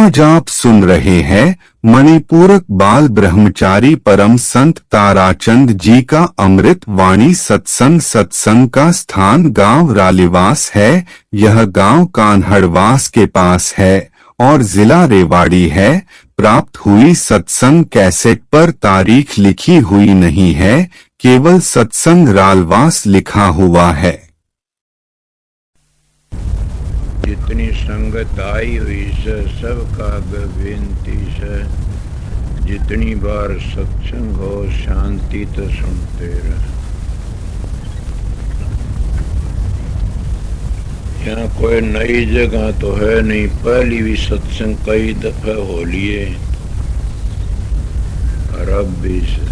आज आप सुन रहे हैं मणिपूरक बाल ब्रह्मचारी परम संत ताराचंद जी का अमृत वाणी सत्संग। सत्संग का स्थान गांव रालीवास है। यह गांव कान्हड़वास के पास है और जिला रेवाड़ी है। प्राप्त हुई सत्संग कैसेट पर तारीख लिखी हुई नहीं है, केवल सत्संग रालवास लिखा हुआ है। जितनी संगत आई हुई से सबका बेनती से, जितनी बार सत्संग हो शांति तो सुनते रहे। यहाँ कोई नई जगह तो है नहीं, पहली भी सत्संग कई दफे हो लिए और अब भी से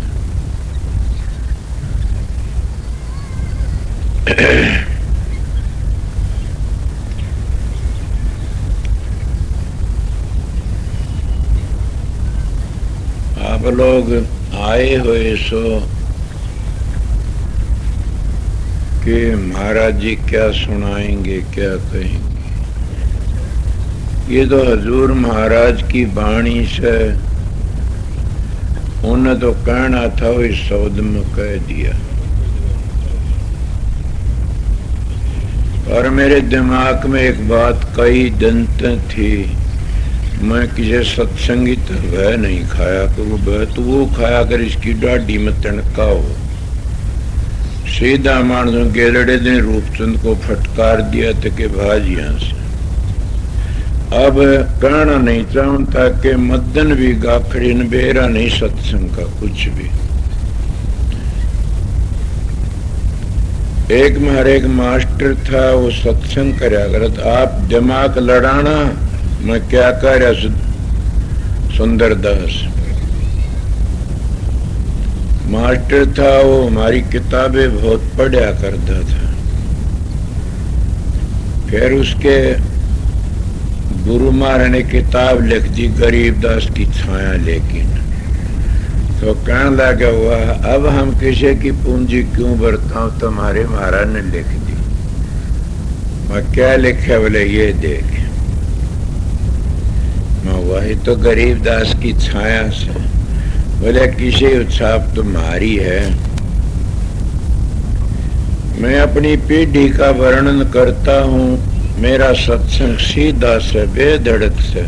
आप लोग आए हुए सो कि महाराज जी क्या सुनाएंगे, क्या कहेंगे। ये तो हजूर महाराज की वाणी से उन्हें तो कहना था, वो इस शब्द में कह दिया। और मेरे दिमाग में एक बात कई दिन थी, मैं किसी सत्संगी तो वह नहीं खाया तो वो खाया कर इसकी डाढ़ी में तनका हो। सीधा मानसों गेलड़े ने रूपचंद को फटकार दिया तो के भाज यहां से। अब कहना नहीं चाहता कि मदन भी गाखड़ी न बेरा नहीं सत्संग का कुछ भी। एक मेरे एक मास्टर था, वो सत्संग कराया करता। आप दिमाग लड़ाना, मैं क्या कह रहा सुंदरदास मास्टर था, वो हमारी किताबें बहुत पढ़ा करता था। फिर उसके गुरु महाराज ने किताब लिख दी गरीबदास की छाया, लेकिन तो कहने लगा हुआ अब हम किसी की पूंजी क्यों बरताऊं, तुम्हारे महाराज ने लिख दी। मैं क्या लिखा, बोले ये देख। मैं वही तो गरीबदास की छाया से। बोले किसी उत्साह तुम्हारी है। मैं अपनी पीढ़ी का वर्णन करता हूँ। मेरा सत्संग सीधा से बेधड़क से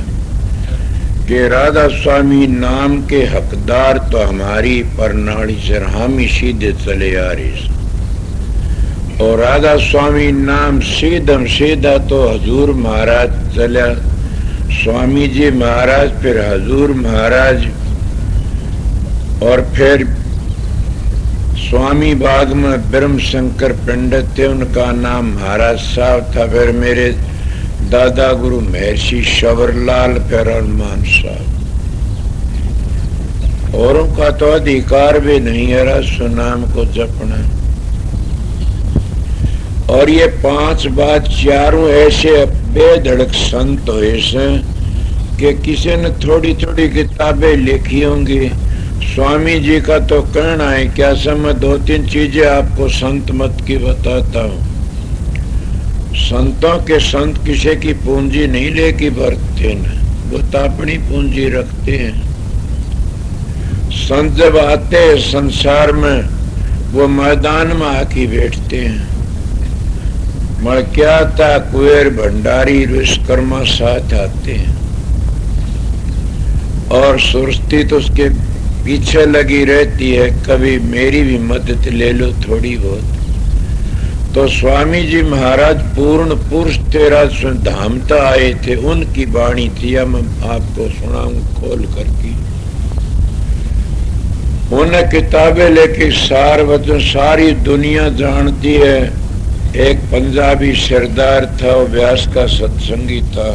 कि राधा स्वामी नाम के हकदार तो हमारी प्रणाली से हम ही सीधे चले आ रहे। और राधा स्वामी नाम सीधम सीधा तो हजूर महाराज चला, स्वामी जी महाराज, फिर हजूर महाराज, और फिर स्वामी बाग में ब्रह्म शंकर पंडित थे, उनका नाम महाराज साहब था। फिर मेरे दादा गुरु महर्षि शबरलाल, फिर हनुमान साहब। औरों का तो अधिकार भी नहीं है सुनाम को जपना। और ये पांच बात चारों ऐसे बेधड़क संत हुए से कि किसी ने थोड़ी थोड़ी किताबें लिखी होंगी। स्वामी जी का तो कहना है, क्या समय दो तीन चीजें आपको संत मत की बताता हूं। संतों के संत किसी की पूंजी नहीं लेके बरतते न, वो तो अपनी पूंजी रखते हैं। संत जब आते हैं संसार में, वो मैदान में आके बैठते हैं। मैं क्या था, कुएर भंडारी विश्वकर्मा साथ आते हैं और सुरस्ती तो उसके पीछे लगी रहती है, कभी मेरी भी मदद ले लो थोड़ी बहुत। तो स्वामी जी महाराज पूर्ण पुरुष तेरा धामता आए थे, उनकी वाणी थी। मैं आपको सुनाऊं खोल करके। उन्हें किताबें लेके सार वचन सारी दुनिया जानती है। एक पंजाबी सरदार था, वो व्यास का सत्संगी था।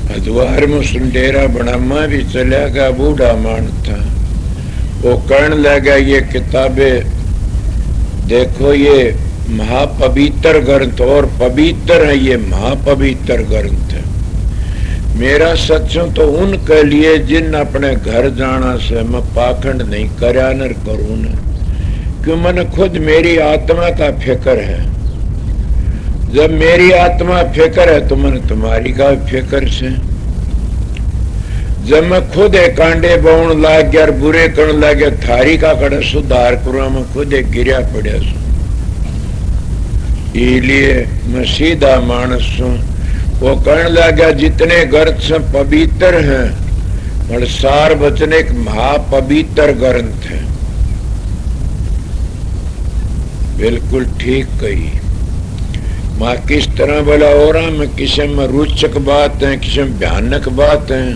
हरिद्वार में सुंडेरा बना, मैं भी चला गया, बूढ़ा मान था। वो कहने लगा ये किताबें देखो, ये महापवित्र ग्रंथ, और पवित्र है, ये महापवित्र ग्रंथ है। मेरा सत्संग तो उनके लिए जिन अपने घर जाना से मैं पाखंड नहीं करया न करूं न, क्यों मैंने खुद मेरी आत्मा का फिक्र है। जब मेरी आत्मा फिक्र है तो मैंने तुम्हारी का फिक्र से। जब मैं खुद एक कांडे बोण लाग गया और बुरे करण लाग गया, थारी का कड़ा सुधार करूं, मैं खुद एक गिरा पड़ा सू। इसलिए मैं सीधा मानस हूं। वो कहने लगा जितने ग्रंथ से पवित्र हैं, और सार वचन एक महापवित्र ग्रंथ है। बिल्कुल ठीक कही। मां किस तरह बोला हो रहा, मैं किसी में रोचक बात है, किसी में भयानक बात है,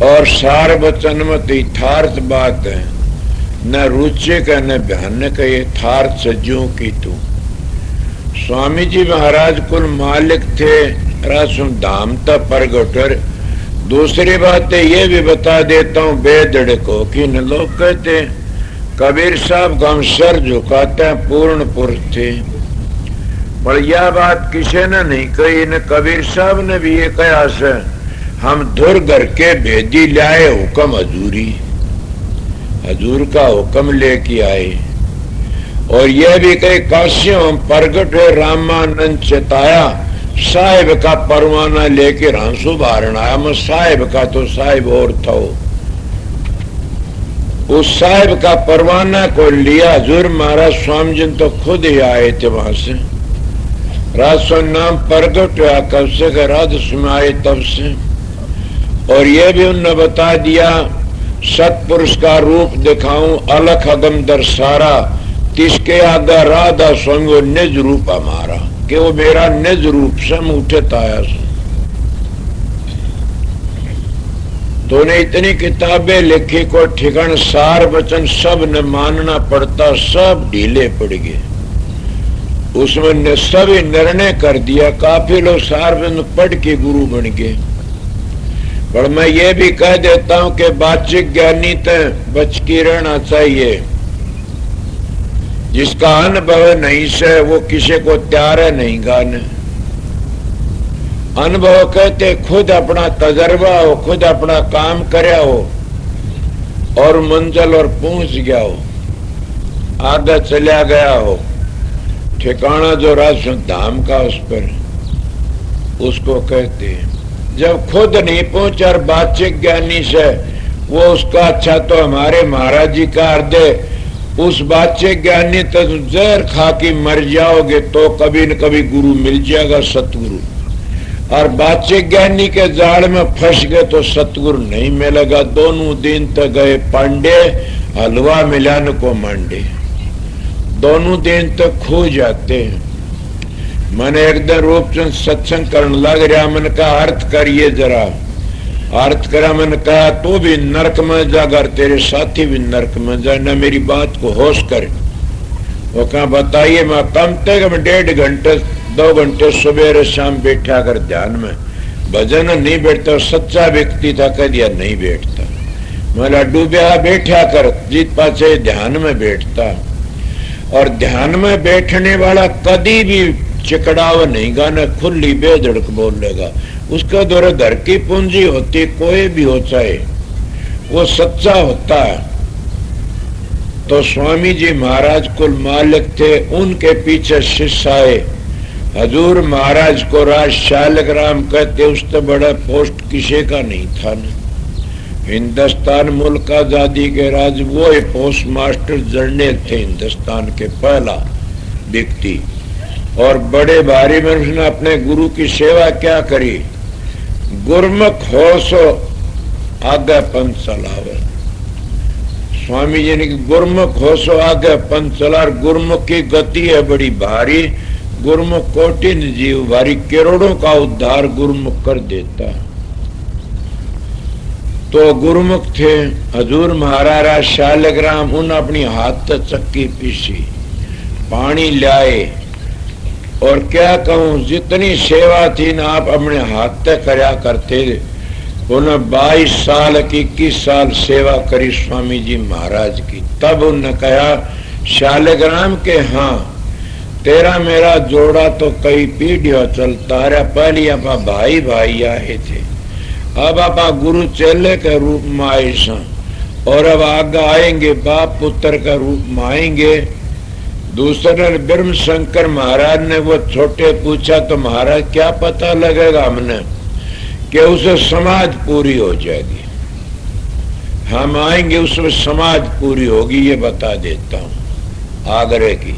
और सार वचन में तो यथार्थ बात है, न रोचक है न भयानक है, यथार्थ सज्जों की तू। स्वामी जी महाराज कुल मालिक थे, रासुम धाम था प्रगटर। दूसरी बात ये भी बता देता हूँ बेदड़ को कि न लोग कहते कबीर साहब का हम सर झुकाते हैं, पूर्ण पुरुष थे, पर यह बात किसी ने नहीं कही। न कबीर साहब ने भी ये कहा से हम धुर घर के भेदी लाए, हुक्म हजूरी, हजूर का हुक्म लेके आए। और यह भी कहे काशियों हम प्रगट है, रामानंद चेताया, साहिब का परवाना लेके रांसू बारण आया। मैं साहिब का तो साहिब और था, उस साहिब का परवाना को लिया। हजूर महाराज स्वामी जी तो खुद ही आए थे वहां से, राजस्व नाम प्रगट हुआ कब से, राजस्व में आए तब से। और यह भी उन्होंने बता दिया सतपुरुष का रूप दिखाऊं, अलख अगम दरसारा, तिसके आगा राधा स्वामी निज रूप हमारा, कि वो मेरा निज रूप से उठे आया। तो ने इतनी किताबें लिखी को ठिकान सार वचन सब ने मानना पड़ता, सब ढीले पड़ गए। उसमें सभी निर्णय कर दिया, काफी लोग सार वचन पढ़ के गुरु बन गए। पर मैं ये भी कह देता हूं कि बाचिक ज्ञानी तक बच के रहना चाहिए। जिसका अनुभव नहीं से वो किसी को तैयार है नहीं गाने। अनुभव कहते खुद अपना तजर्बा हो, खुद अपना काम करया हो और मंजिल और पहुंच गया हो, आगे चला गया हो, ठिकाना जो राजस्व धाम का उस पर, उसको कहते हैं। जब खुद नहीं पहुंचा और बाचिक ज्ञानी से वो उसका अच्छा, तो हमारे महाराज जी का हृदय उस बाचिक ज्ञानी तक जहर खा के मर जाओगे तो कभी न कभी गुरु मिल जाएगा, सतगुरु। और बाचिक ज्ञानी के जाल में फंस गए तो सतगुरु नहीं मिलेगा। दोनों दिन तक गए पांडे, हलवा मिलाने को मांडे, दोनों दिन तक खो जाते हैं। मैंने एक दिन रूपचंद सत्संग करने लग रहा, मैंने कहा अर्थ करिए जरा, अर्थ करा। मैंने कहा तो भी नरक में जा, अगर तेरे साथी भी नरक में जाए ना, मेरी बात को होश कर। वो कहा बताइए। मैं कम से कम 1.5 घंटे 2 घंटे सुबह शाम बैठा कर ध्यान में, भजन नहीं बैठता। सच्चा व्यक्ति था, कह दिया नहीं बैठता। मेरा डूबा बैठा कर, जीत पाचे ध्यान में बैठता। और ध्यान में बैठने वाला कभी भी चिकड़ाव नहीं गाना, खुली बेधड़क बोलेगा। उसका दौरा घर की पूंजी होती, कोई भी हो चाहे, वो सच्चा होता है। तो स्वामी जी महाराज कुल मालिक थे, उनके पीछे शिष्य आए। हजूर महाराज को राज शालग्राम कहते, उससे बड़ा पोस्ट किसी का नहीं था न। हिंदुस्तान मुल्क आजादी के राज वो पोस्ट मास्टर जनरल थे, हिंदुस्तान के पहला व्यक्ति। और बड़े भारी में उसने अपने गुरु की सेवा क्या करी, गुरमुख हो सो आगे पंथ चलावे। स्वामी जी ने गुरमुख हो सो आगे पंथ चला। गुरमुख की गति है बड़ी भारी, गुरमुख कोटि जीव भारी, करोड़ों का उद्धार गुरमुख कर देता। तो गुरमुख थे हजूर महाराज शालग्राम, उन अपनी हाथ चक्की पीसी, पानी लाए। और क्या कहूं, जितनी सेवा थी ना आप अपने हाथ तक करया करते थे। उन्होंने 22 साल की 21 साल सेवा करी स्वामी जी महाराज की। तब उन्होंने कहा शालग्राम के हाँ तेरा मेरा जोड़ा तो कई पीढ़ियों चलता रहा। पहले आप भाई भाई आए थे, अब आप गुरु चेले के रूप में आए सा, और अब आगे आएंगे बाप पुत्र का रूप में आएंगे। दूसरे ब्रह्म शंकर महाराज ने वो छोटे पूछा तो महाराज क्या पता लगेगा हमने कि उसे समाज पूरी हो जाएगी। हम आएंगे उसमें समाज पूरी होगी, ये बता देता हूं। आगरे की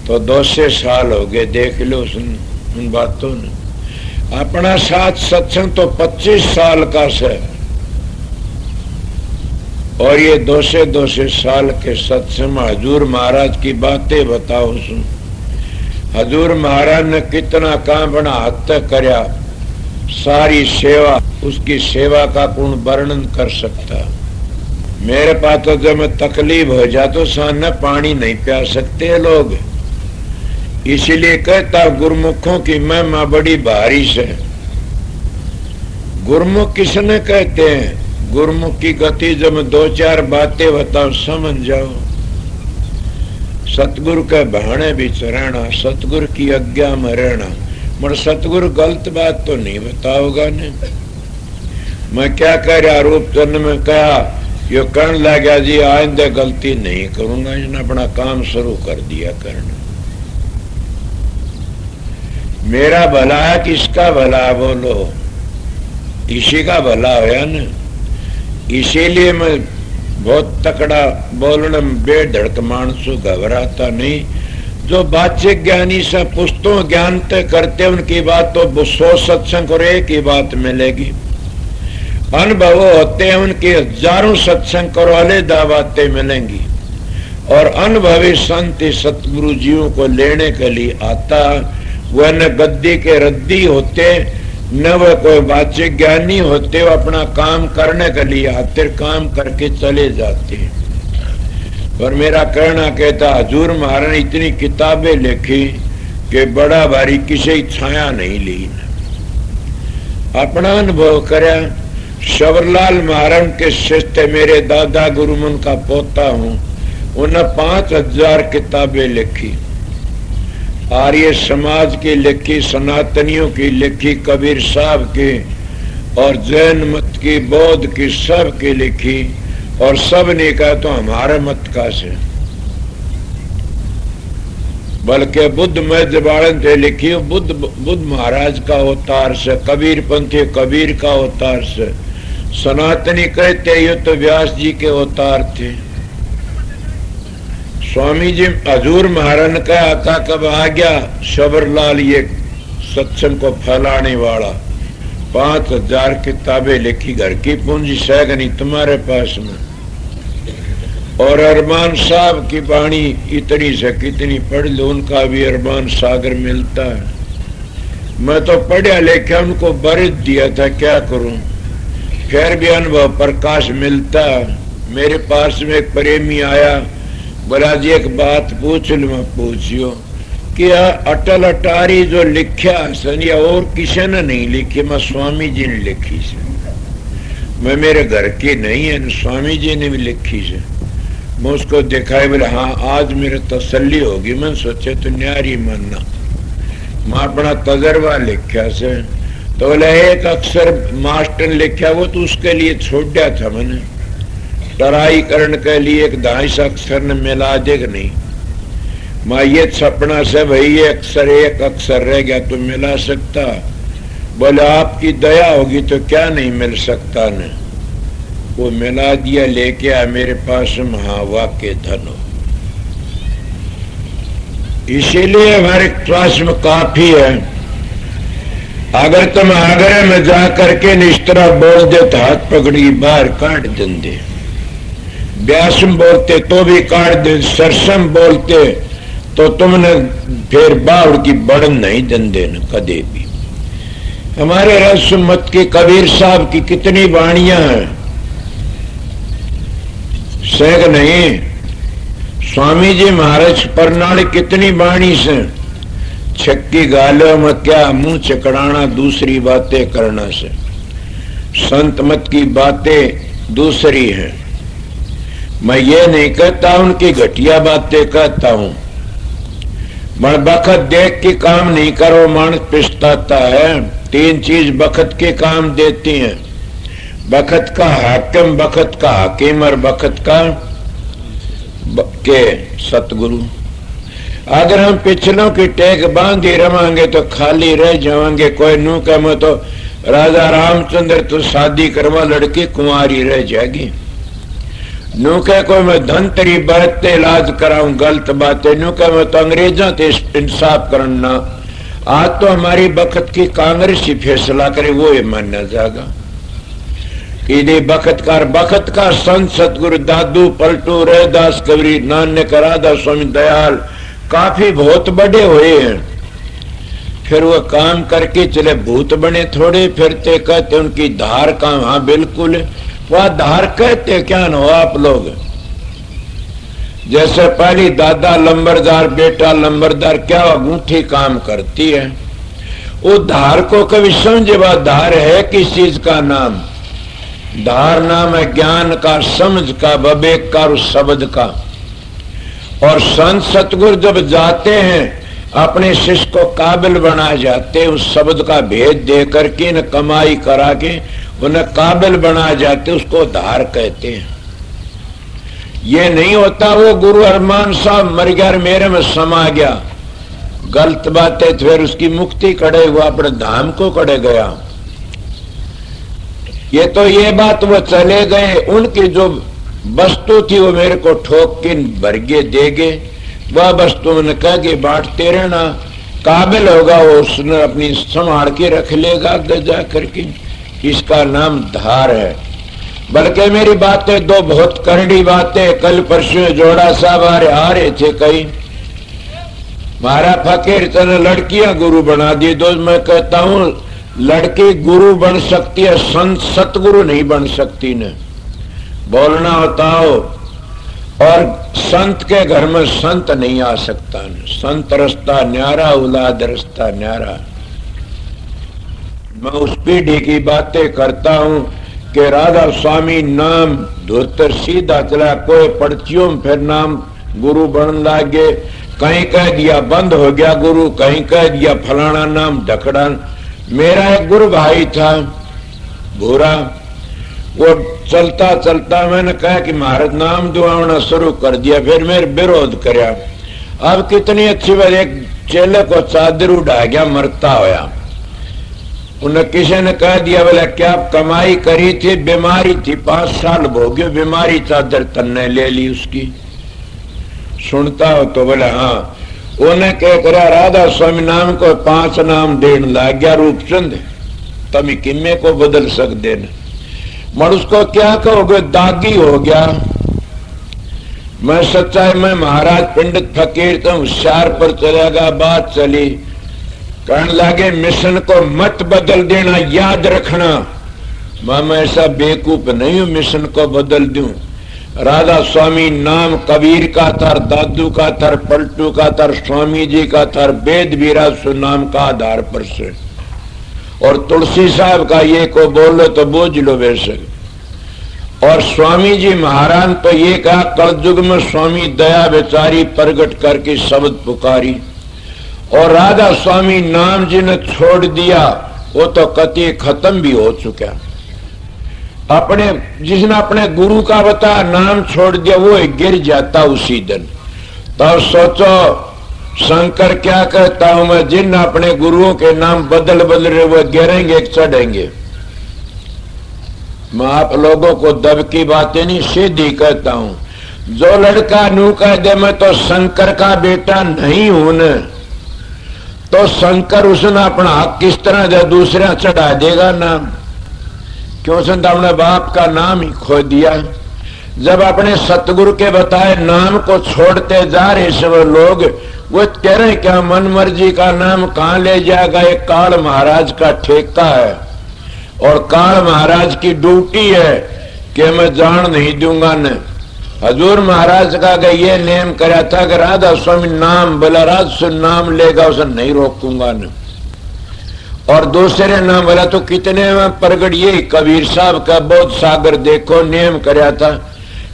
तो 200 साल हो गए, देख लो उन बातों ने। अपना साथ सत्संग तो 25 साल का से, और ये 200 साल के सत्संग में हजूर महाराज की बातें बताओ सुन। हजूर महाराज ने कितना काम बना हाथ तक करया, सारी सेवा, उसकी सेवा का पूर्ण वर्णन कर सकता। मेरे पास तो जब मैं तकलीफ हो जा तो सामने पानी नहीं प्या सकते लोग, इसीलिए कहता गुरुमुखों की महिमा बड़ी भारी से। गुरुमुख किसने कहते हैं? गुरुमुख की गति जब मैं 2-4 बातें बताओ समझ जाओ। सतगुरु के बहाने भी रहना, सतगुरु की आज्ञा में रहना, मगर सतगुरु गलत बात तो नहीं बताओगा ने। मैं क्या कह रहा, रूप चंद में कहा, यो कहने लगा जी आइंदे गलती नहीं करूंगा, इसने अपना काम शुरू कर दिया करना। मेरा भला है, किसका भला बोलो? इसी का भला होया न। इसीलिए मैं बहुत तकड़ा बोलने में बेधड़क मानसू घबराता नहीं। जो बाच्य ज्ञानी से पुस्तों ज्ञान तय करते उनकी बात तो 100 सत्संग और एक ही बात मिलेगी। अनुभव होते हैं उनके हजारों सत्संग करो अलग बातें मिलेंगी। और अनुभवी संत सतगुरु जीवों को लेने के लिए आता, वह न गद्दी के रद्दी होते, न वह कोई बाच्य ज्ञानी होते, वो अपना काम करने के लिए आते, काम करके चले जाते। पर मेरा कहना कहता, हजूर महाराज ने इतनी किताबें लिखी कि बड़ा भारी किसी छाया नहीं ली। अपना अनुभव करे। शबरलाल महाराज के शिष्य मेरे दादा गुरुमन का पोता हूं, उन्हें 5000 किताबें लिखी। आर्य समाज की लिखी, सनातनियों की लिखी, कबीर साहब की और जैन मत की, बौद्ध की, सब की लिखी। और सब ने कहा तो हमारे मत का से, बल्कि बुद्ध में जबाड़न थे लिखी, बुद्ध महाराज का अवतार से, कबीर पंथी कबीर का अवतार से, सनातनी कहते ये तो व्यास जी के अवतार थे। स्वामी जी हजूर महाराज ने कहा था कब आ गया शबरलाल ये सत्संग को फैलाने वाला। 5000 किताबें लिखी, घर की पूंजी सैगनी तुम्हारे पास में। और अरमान साहब की वाणी इतनी से कितनी पढ़ लो, उनका भी अरमान सागर मिलता है। मैं तो पढ़ा लिखा उनको बरत दिया था, क्या करूं, फिर भी अनुभव प्रकाश मिलता। मेरे पास में एक प्रेमी आया, बोला जी एक बात पूछ लूं। मैं पूछियो कि अटल अटारी जो लिखा सनिया और किसी ने नहीं लिखी, मैं स्वामी जी ने लिखी से। मैं मेरे घर की नहीं है, स्वामी जी ने भी लिखी से। मैं उसको दिखाई, बोले हाँ आज मेरे तसल्ली होगी। मैं सोचे तो न्यारी मानना, मैं अपना तजर्बा लिखा से। तो बोले एक अक्षर मास्टर लिखा, वो तो उसके लिए छोड़ दिया था मैंने, टराई करने के लिए एक 2.5 अक्षर ने मिला दे नहीं। मैं ये छपना से भाई ये अक्षर एक अक्षर रह गया तो मिला सकता। बोले आपकी दया होगी तो क्या नहीं मिल सकता ने। वो मिला दिया, लेके आया मेरे पास। महावा के धन हो, इसीलिए हमारे पास में काफी है। अगर तुम आगरे में जा करके इस तरह बोल दे तो हाथ पकड़ी बाहर काट देंगे। व्यासम बोलते तो भी काट दे, सरसम बोलते तो तुमने फिर बावड़ की बढ़न नहीं देंगे न कदे भी। हमारे रसमत के कबीर साहब की कितनी वाणियां हैं, सैक नहीं। स्वामी जी महाराज परनाल कितनी वाणी से। छक्की गालों में क्या मुंह चकड़ाना, दूसरी बातें करना से। संत मत की बातें दूसरी हैं। मैं ये नहीं कहता उनकी घटिया बातें कहता हूं। मन बखत देख के काम नहीं करो, मानस पछताता है। 3 चीज बखत के काम देती हैं, बखत का हाकिम, बखत का हाकिम और बखत का के सतगुरु। अगर हम पिछलों की टेक बांधी रवांगे तो खाली रह जाएंगे। कोई नू कह मैं तो राजा रामचंद्र तो शादी करवा लड़की कुंवारी रह जाएगी। न्यू कह को मैं धनतरी बरतते इलाज कराऊं गलत बातें, न्यू कह मैं तो अंग्रेजा ते इंसाफ करना। आज तो हमारी बखत की कांग्रेस ही फैसला करे, वो ये मानना जाएगा। इधे बखत का संत सतगुरु दादू पलटू रैदास कबीर नानक राधा स्वामी दयाल काफी बहुत बड़े हुए हैं। फिर वो काम करके चले भूत बने थोड़े, फिरते कहते उनकी धार का, हाँ बिल्कुल वह धार कहते क्या न हो आप लोग। जैसे पहली दादा लंबरदार बेटा लंबरदार, क्या अंगूठी काम करती है। वो धार को कभी समझे वह धार है किस चीज का नाम। धार नाम है ज्ञान का, समझ का, विवेक का और शब्द का। और संत सतगुरु जब जाते हैं अपने शिष्य को काबिल बना जाते हैं, उस शब्द का भेद दे करके न कमाई करा के उन्हें काबिल बना जाते, उसको धार कहते हैं। ये नहीं होता वो गुरु अरमान साहब मर गया मेरे में समा गया, गलत बातें फिर उसकी मुक्ति कड़े हुआ अपने धाम को कड़े गया। ये तो ये बात वो चले गए, उनकी जो वस्तु थी वो मेरे को ठोक के भरगे देगे, वह वस्तु मैंने कह के बांटते रहना, काबिल होगा वो उसने अपनी संभाल के रख लेगा आगे जा करके। इसका नाम धार है। बल्कि मेरी बातें दो बहुत करड़ी बातें, कल परसों जोड़ा साहब आ रहे थे कहीं, मारा फकीर तने लड़कियां गुरु बना दी। दो मैं कहता हूं लड़की गुरु बन सकती है, संत सतगुरु नहीं बन सकती ने बोलना होता हो। और संत के घर में संत नहीं आ सकता न, संत रस्ता न्यारा औलाद रस्ता न्यारा। मैं उस पीढ़ी की बातें करता हूं कि राधा स्वामी नाम धोतर सीधा चला, कोई पर्चियों में फिर नाम गुरु बन लागे। कहीं कह दिया बंद हो गया गुरु, कहीं कह दिया फलाना नाम ढकड़ा। मेरा एक गुरु भाई था भूरा, वो चलता चलता मैंने कहा कि महाराज नाम दुआना शुरू कर दिया, फिर मेरे विरोध करया। अब कितनी अच्छी बात, एक चेले को चादर उड़ा गया मरता होया। उन्हें किसी ने कह दिया बोला क्या कमाई करी थी, बीमारी थी 5 साल भोग्यो, बीमारी चादर तन्ने ले ली उसकी। सुनता हो तो बोला हाँ। उन्हें क्या करा राधा स्वामी नाम को 5 नाम देने लग गया रूपचंद, तभी किम्मे को बदल सकते न। मर उसको क्या कहोगे, दागी हो गया। मैं सच्चाई में महाराज पंडित फकीर तो होशियार पर चलेगा, बात चली कहने लगे मिशन को मत बदल देना, याद रखना। मैं ऐसा बेवकूफ नहीं हूं मिशन को बदल दूं। राधा स्वामी नाम कबीर का था, दादू का था, पलटू का था, स्वामी जी का था, वेद विराज नाम का आधार पर से। और तुलसी साहब का ये को बोलो तो बोझ लो बेशक। और स्वामी जी महाराज तो ये कहा कलयुग में स्वामी दया बेचारी प्रगट करके शब्द पुकारी। और राधा स्वामी नाम जी ने छोड़ दिया वो तो कति खत्म भी हो चुका। अपने जिसने अपने गुरु का बता नाम छोड़ दिया वो गिर जाता उसी दिन। तो सोचो शंकर क्या कहता हूं मैं, जिन अपने गुरुओं के नाम बदल बदल रहे वो गिरेंगे चढ़ेंगे। मैं आप लोगों को दब की बातें नहीं सीधी कहता हूं। जो लड़का नू कह दे मैं तो शंकर का बेटा नहीं हूं न, तो शंकर उसने अपना हक किस तरह दे दूसरा चढ़ा देगा नाम। क्यों संत अपने बाप का नाम ही खो दिया। जब अपने सतगुरु के बताए नाम को छोड़ते जा रहे सब लोग, वो कह रहे क्या मन मर्जी का नाम कहां ले जाएगा, ये काल महाराज का ठेका है। और काल महाराज की ड्यूटी है कि मैं जान नहीं दूंगा न। हजूर महाराज का ये नेम करा था कि राधा स्वामी नाम बोला राज से नाम लेगा उसे नहीं रोकूंगा न। और दूसरे नाम बोला तो कितने में प्रगट, ये कबीर साहब का बोध सागर देखो नेम कराया था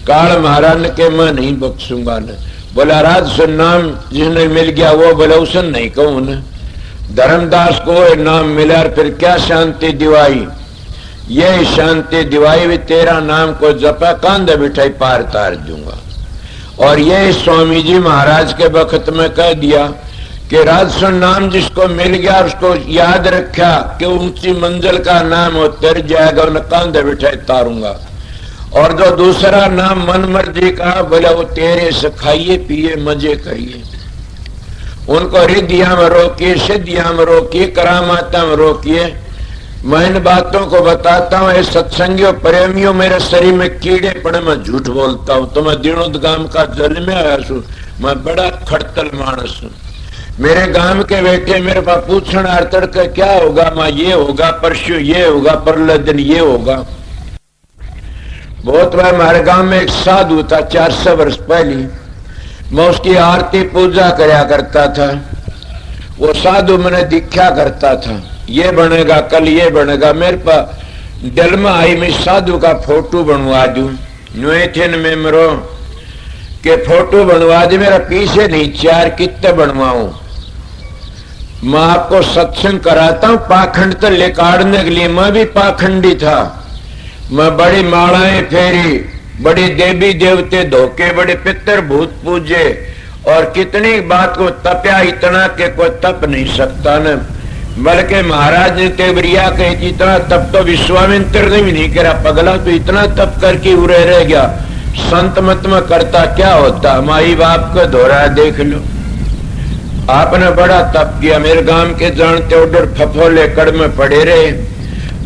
काल महाराज के मैं नहीं बख्शूंगा न। बोला राज से नाम जिसने मिल गया वो बोला उसे नहीं कहूं न। धर्मदास को नाम मिला फिर क्या शांति दिवाई, ये शांति दिवाई भी तेरा नाम को जपा कांधे बिठाई पार तार दूंगा। और ये स्वामी जी महाराज के वक्त में कह दिया कि राजस्व नाम जिसको मिल गया उसको याद रखा कि ऊंची मंजिल का नाम वो तर जाएगा, उन्हें कांधे बिठाए तारूंगा। और जो दूसरा नाम मन मर्जी का बोला वो तेरे से खाइए पिए मजे करिए। उनको रिद्धियां में रोकिए, सिद्धियां में रोकिए, करामाता में रोकिए। मैं इन बातों को बताता हूँ, ये सत्संगियों प्रेमियों, मेरे शरीर में कीड़े पड़े, मैं झूठ बोलता हूँ। तो मैं दिनोदगाम का जल में आया हूँ, मैं बड़ा खड़तल मानस हूँ। मेरे गांव के बेटे मेरे पास पूछण आर तड़के क्या होगा, मां ये होगा, परसों ये होगा, परले दिन ये होगा। बहुत बार हमारे गांव में एक साधु था, 400 वर्ष पहले, मैं उसकी आरती पूजा कराया करता था। वो साधु मैंने दीक्षा करता था, ये बनेगा कल ये बनेगा। मेरे पास दिल में आई मैं साधु का फोटो बनवा दूं, नुएथिन में मरो के फोटो बनवा दे, मेरा पीछे नहीं चार कितने बनवाऊं। मैं आपको सत्संग कराता हूं पाखंड तो लेकाड़ने के लिए, मैं भी पाखंडी था। मैं बड़ी मालाएं फेरी, बड़ी देवी देवते धोके, बड़े पितर भूत पूजे, और कितनी बात को तपया इतना के कोई तप नहीं सकता न। बल्कि महाराज ने तेवरिया के इतना तप तो विश्वामित्र ने भी नहीं करा, पगला तो इतना तप करके उरे रह गया। संत मत में करता क्या होता, माई बाप को दोहरा देख लो। आपने बड़ा तप किया, मेरे गांव के जानते उधर फफोले कड़ में पड़े रहे,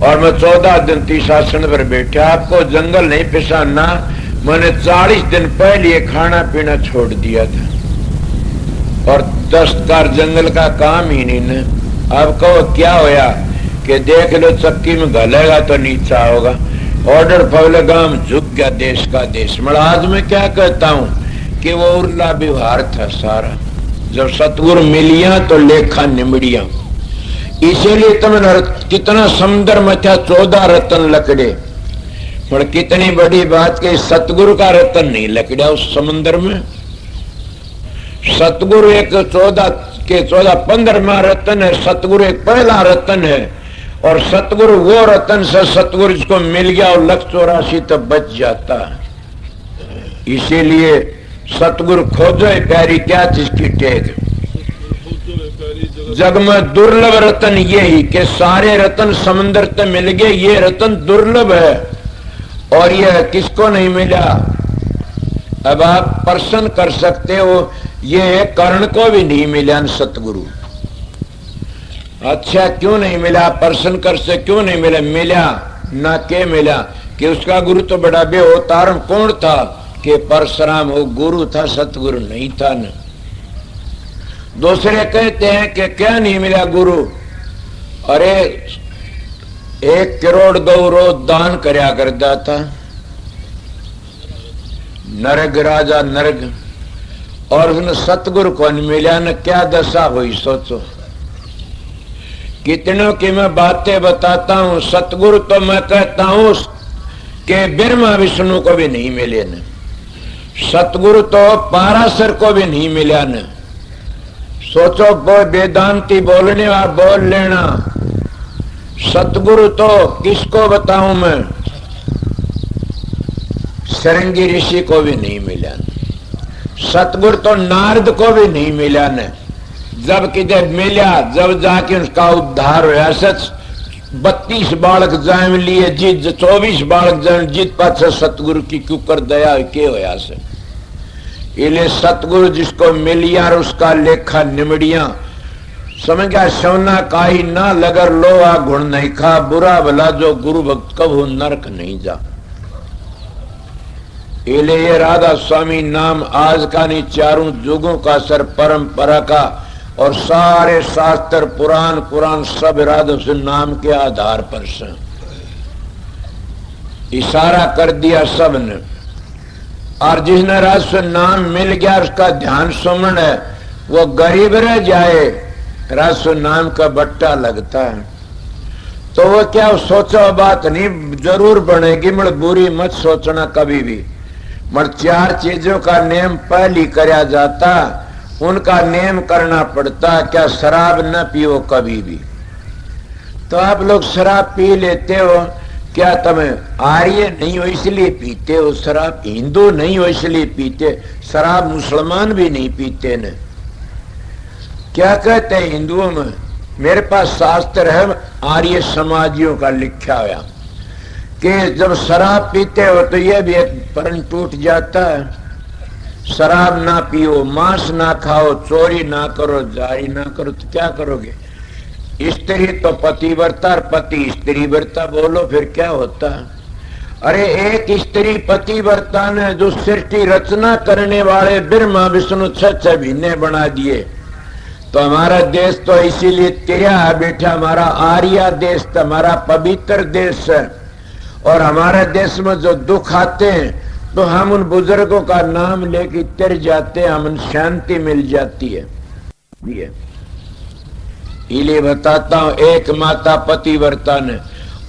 और मैं 14 दिन तीसासन पर बैठा। आपको जंगल नहीं पिसाना, मैंने 40 दिन पहले खाना पीना छोड़ दिया था, और 10 कार जंगल का काम ही नहीं न। अब कहो क्या होया कि देख लो चक्की में घलेगा तो नीचा होगा। ऑर्डर फवले गांव झुक गया, देश का देश। मगर आज मैं क्या कहता हूं कि वो उर्ला व्यवहार था सारा। जब सतगुरु मिलिया तो लेखा निमड़िया। इसीलिए तुमने कितना समुद्र में था 14 रतन लकड़े, पर कितनी बड़ी बात कि सतगुरु का रतन नहीं लकड़ा उस समुद्र में। सतगुरु एक 15वां रतन है, सतगुरु एक पहला रतन है। और सतगुरु वो रतन से सतगुरु जिसको मिल गया और 184 तो बच जाता है। इसीलिए सतगुरु खोजो प्यारी क्या चीज की टेक। जग में दुर्लभ रतन यही कि सारे रतन समंदर से मिल गए, ये रतन दुर्लभ है। और यह किसको नहीं मिला, अब आप प्रश्न कर सकते हो, ये कर्ण को भी नहीं मिला सतगुरु। अच्छा क्यों नहीं मिला, प्रश्न कर से क्यों नहीं मिला? मिला ना के मिला कि उसका गुरु तो बड़ा बेअवतार कौन था कि परशुराम, वो गुरु था, सतगुरु नहीं था न। दूसरे कहते हैं कि क्या नहीं मिला गुरु, अरे 1 करोड़ गौ रोज दान करया करता था नरग राजा नरग, और उसने सतगुरु को नहीं मिला न, क्या दशा हुई सोचो। कितनों की मैं बातें बताता हूं, सतगुरु तो मैं कहता हूं कि ब्रह्मा विष्णु को भी नहीं मिले न, सतगुरु तो पाराशर को भी नहीं मिला न। सोचो वेदांती बोलने वाला बोल लेना, सतगुरु तो किसको बताऊं मैं, सरंगी ऋषि को भी नहीं मिला न। सतगुरु तो नारद को भी नहीं मिला न। जब किधर मिला, जब जाके उसका उद्धार हुआ। सच 32 बालक जाम लिए जीत, 24 बालक जाम जीत पास सतगुरु की क्यों कर दया के होया से। इले सतगुरु जिसको मिलिया उसका लेखा निमड़िया। समझ गया, सोना काई ना लगर लोहा गुण नहीं खा, बुरा भला जो गुरु भक्त कभू नरक नहीं जा। इले ये राधा स्वामी नाम आज का नहीं, चारों युगों का सर परंपरा का, और सारे शास्त्र पुराण कुरान सब राधा से नाम के आधार पर से इशारा कर दिया सबने। और जिसने राधा नाम मिल गया उसका ध्यान सुमन है, वो गरीब रह जाए, राधा नाम का बट्टा लगता है तो वो क्या सोचो बात नहीं जरूर बनेगी, मगर बुरी मत सोचना कभी भी। मगर 4 चीजों का नियम पहले करया जाता, उनका नियम करना पड़ता। क्या शराब न पियो कभी भी। तो आप लोग शराब पी लेते हो, क्या तुम्हें आर्य नहीं हो इसलिए पीते हो शराब, हिंदू नहीं हो इसलिए पीते, शराब मुसलमान भी नहीं पीते न। क्या कहते हैं हिंदुओं में, मेरे पास शास्त्र है आर्य समाजियों का लिखा हुआ कि जब शराब पीते हो तो यह भी एक प्रण टूट जाता है। शराब ना पियो, मांस ना खाओ, चोरी ना करो, जारी ना करो, तो क्या करोगे? स्त्री तो पतिव्रता और पति स्त्रीव्रता, बोलो फिर क्या होता है? अरे एक स्त्री पतिव्रता ने जो सृष्टि रचना करने वाले ब्रह्मा विष्णु छह भिन्ने बना दिए, तो हमारा देश तो इसीलिए तिरया है बेटा, हमारा आर्या देश तो हमारा पवित्र देश है। और हमारे देश में जो दुख आते हैं तो हम उन बुजुर्गों का नाम लेके तिर जाते हैं, हमें शांति मिल जाती है। इसलिए बताता हूं, एक माता पतिव्रता ने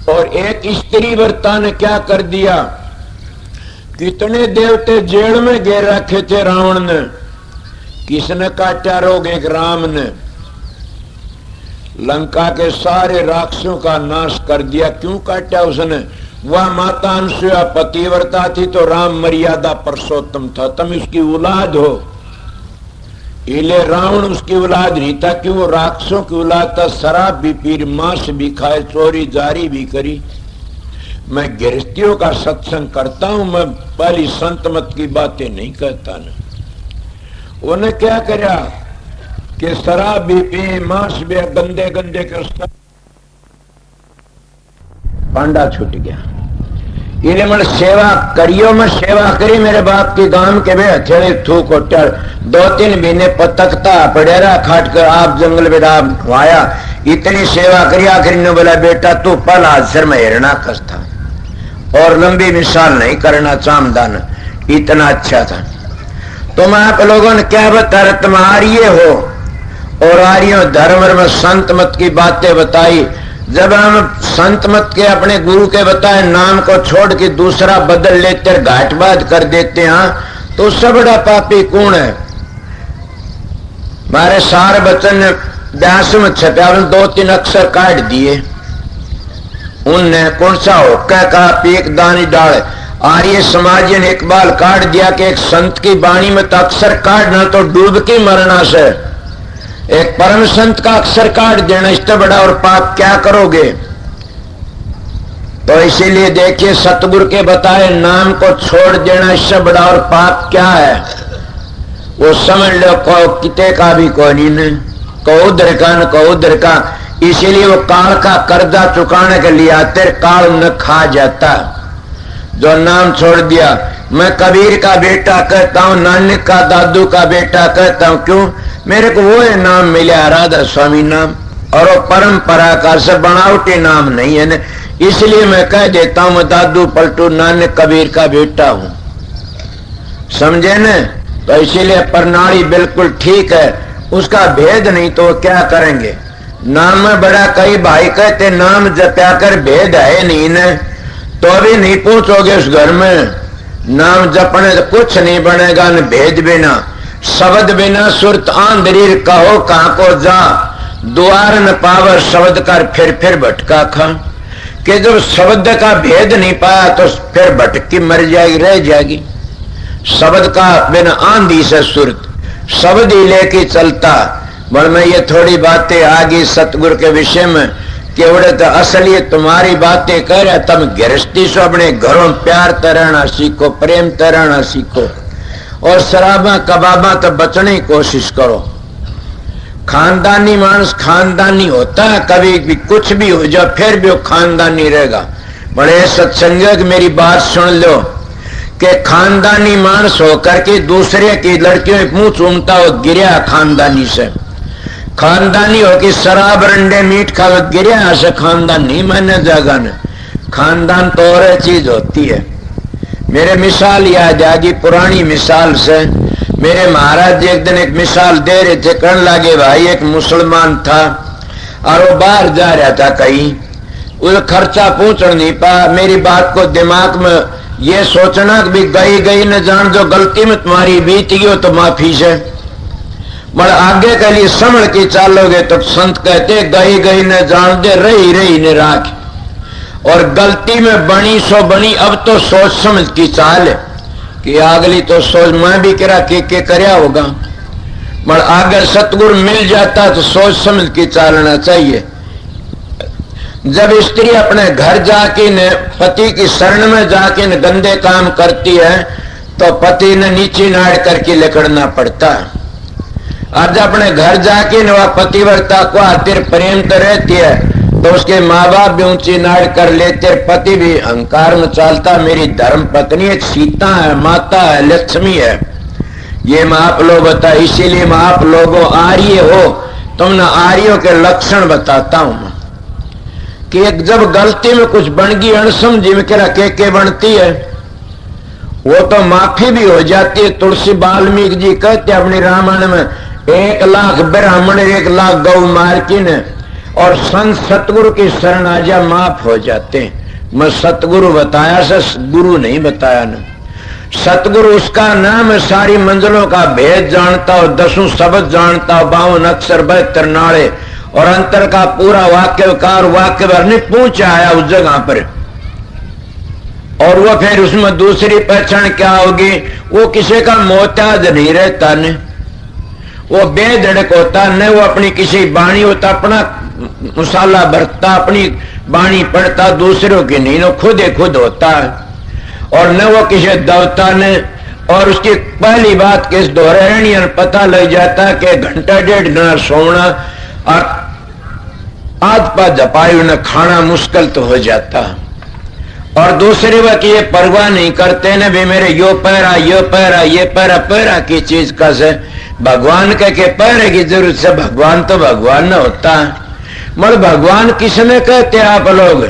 और एक स्त्री व्रता ने क्या कर दिया, कितने देवते जेल में घेर रखे थे रावण ने, किसने काटा रोग? एक राम ने लंका के सारे राक्षसों का नाश कर दिया। क्यों काटा उसने? वह माता अनुसुया पतिव्रता थी तो राम मर्यादा पुरुषोत्तम था, तुम उसकी औलाद हो। इले रावण उसकी औलाद नहीं था कि वो राक्षसों की औलाद था। शराब भी पी, मांस भी खाए, चोरी जारी भी करी। मैं गृहस्थियों का सत्संग करता हूं, मैं पहली संत मत की बातें नहीं कहता ना। उन्हें क्या करा कि शराब भी पी, मांस भी, गंदे गंदे कर पांडा छूट गया। इन्हें मन सेवा करियो, मैं सेवा करी मेरे बाप के गांव के बे हथेली थूक होटल 2-3 महीने पतकता पड़ेरा खाट कर आप जंगल में आया, इतनी सेवा करी। आखिर ने बोला बेटा तू पल हादसर में हिरना कस था और लंबी मिसाल नहीं करना चामदान, इतना अच्छा था। तुम आप लोगों ने क्या बता, तुम आर्य हो और आर्यों धर्म में संत मत की बातें बताई। जब हम संत मत के अपने गुरु के बताए नाम को छोड़ के दूसरा बदल लेते घाटबाज कर देते हैं, तो उससे बड़ा पापी कौन है? हमारे सार बचन व्यास में छपा 2-3 अक्षर काट दिए। उनने कौन सा होका कहा पीक दानी डाल। आर्य समाज ने इकबाल काट दिया कि एक संत की वाणी में तो अक्षर काटना तो डूब के मरना से, एक परम संत का अक्षर काट देना इससे बड़ा और पाप क्या करोगे? तो इसीलिए देखिए सतगुरु के बताए नाम को छोड़ देना इससे बड़ा और पाप क्या है? वो समझ लो किते का भी कोई नहीं, कहो उधर का न कहो उधर का। इसीलिए वो काल का कर्जा चुकाने के लिए आते, काल न खा जाता जो नाम छोड़ दिया। मैं कबीर का बेटा कहता हूँ, नानक का दादू का बेटा कहता हूँ। क्यों? मेरे को वो नाम मिला राधा स्वामी नाम, और वो परंपरा का से बनावटी नाम नहीं है ना। इसलिए मैं कह देता हूँ मैं दादू पलटू नानक कबीर का बेटा हूँ, समझे न? तो इसीलिए प्रणाली बिल्कुल ठीक है, उसका भेद नहीं तो क्या करेंगे? नाम में बड़ा कई भाई कहते नाम जपया कर भेद है नहीं न, तो अभी नहीं पहुंचोगे उस घर में। नाम जपने तो कुछ नहीं बनेगा न भेद बिना। शब्द बिना सुरत आंधरीर कहो कहां को जा, द्वार न पावर शब्द कर फिर भटका खा। कि जब शब्द का भेद नहीं पाया तो फिर भटकी मर जाएगी, रह जाएगी। शब्द का बिना आंधी से सुरत, शब्द ही लेके चलता। पर मैं ये थोड़ी बातें आगे सतगुरु के विषय में केवड़े तो असलियत तुम्हारी बातें कह रहे, तुम गृहस्थी से अपने घरों प्यार तरहना सीखो, प्रेम तरहना सीखो, और शराबा कबाबा तो बचने की कोशिश करो। खानदानी मानस खानदानी होता है, कभी भी कुछ भी हो जाए फिर भी वो खानदानी रहेगा। बड़े सत्संग मेरी बात सुन लो कि खानदानी मानस होकर के दूसरे की लड़कियों में मुंह चूमता हो गिरा खानदानी से। खानदानी हो कि शराब रंडे मीट खा गिरा से खानदान नहीं माने जाएगा न। खानदान तो और चीज होती है। मेरे मिसाल याद आ गई पुरानी मिसाल से। मेरे महाराज जी एक दिन एक मिसाल दे रहे थे, कहने लगे भाई एक मुसलमान था और वो बाहर जा रहा था कहीं, उसे खर्चा पहुंच नहीं पाया। मेरी बात को दिमाग में ये सोचना कि भी गई न जान, जो गलती में तुम्हारी बीत गई हो तो माफी से, मगर आगे के लिए संभल के चालोगे तो संत कहते गई न जान दे, रही न राख। और गलती में बनी सो बनी, अब तो सोच समझ की चाल कि अगली तो सोच मैं भी करा के करया होगा। मगर आगे सतगुरु मिल जाता तो सोच समझ के चलना चाहिए। जब स्त्री अपने घर जाके न पति की शरण में जाके न गंदे काम करती है तो पति ने नीचे नाड़ करके लकड़ना पड़ता है। और जब अपने घर जाके न वह पतिव्रता को आतिर प्रेम तो रहती है तो उसके माँ बाप भी ऊंची नाड़ कर लेते, पति भी अहंकार में चलता, मेरी धर्म पत्नी है, सीता है, माता है, लक्ष्मी है। ये मैं आप लोग बता, इसीलिए मैं आप लोगों आर्य हो तुमने आर्यों के लक्षण बताता हूं कि एक जब गलती में कुछ बन गई अणसमझी में के बनती है वो तो माफी भी हो जाती है। तुलसी वाल्मीकि जी कहते अपनी रामायण में 1 लाख ब्राह्मण 1 लाख गौ मार की ने और संत सतगुरु की शरण आ जा माफ हो जाते। मैं सतगुरु बताया से गुरु नहीं बताया ना। सतगुरु उसका नाम है, सारी मंजिलों का भेद जानता हो, 10 शब्द जानता हो, 52 अक्षर 72 नाड़े और अंतर का पूरा वाक्यकार वाक्य भर नहीं पहुंचा आया उस जगह पर। और वो फिर उसमें दूसरी पहचान क्या होगी, वो किसी का मोहताज नहीं रहता ने, वो बेधड़क होता न, वो अपनी किसी बाणी होता अपना मसाला भरता, अपनी बाणी पढ़ता, दूसरों की नहीं, वो खुद होता है। और न वो किसी दवता ने, और उसकी पहली बात किस दोहरानी पता लग जाता कि घंटा 1.5 घंटा सोना और आज पा जपायु न खाना मुश्किल तो हो जाता। और दूसरे वह की ये परवाह नहीं करते न, वे मेरे यो पैरा ये पैरा की चीज का से भगवान के पैरे की जरूरत से, भगवान तो भगवान न होता। मगर भगवान किसने कहते आप लोग,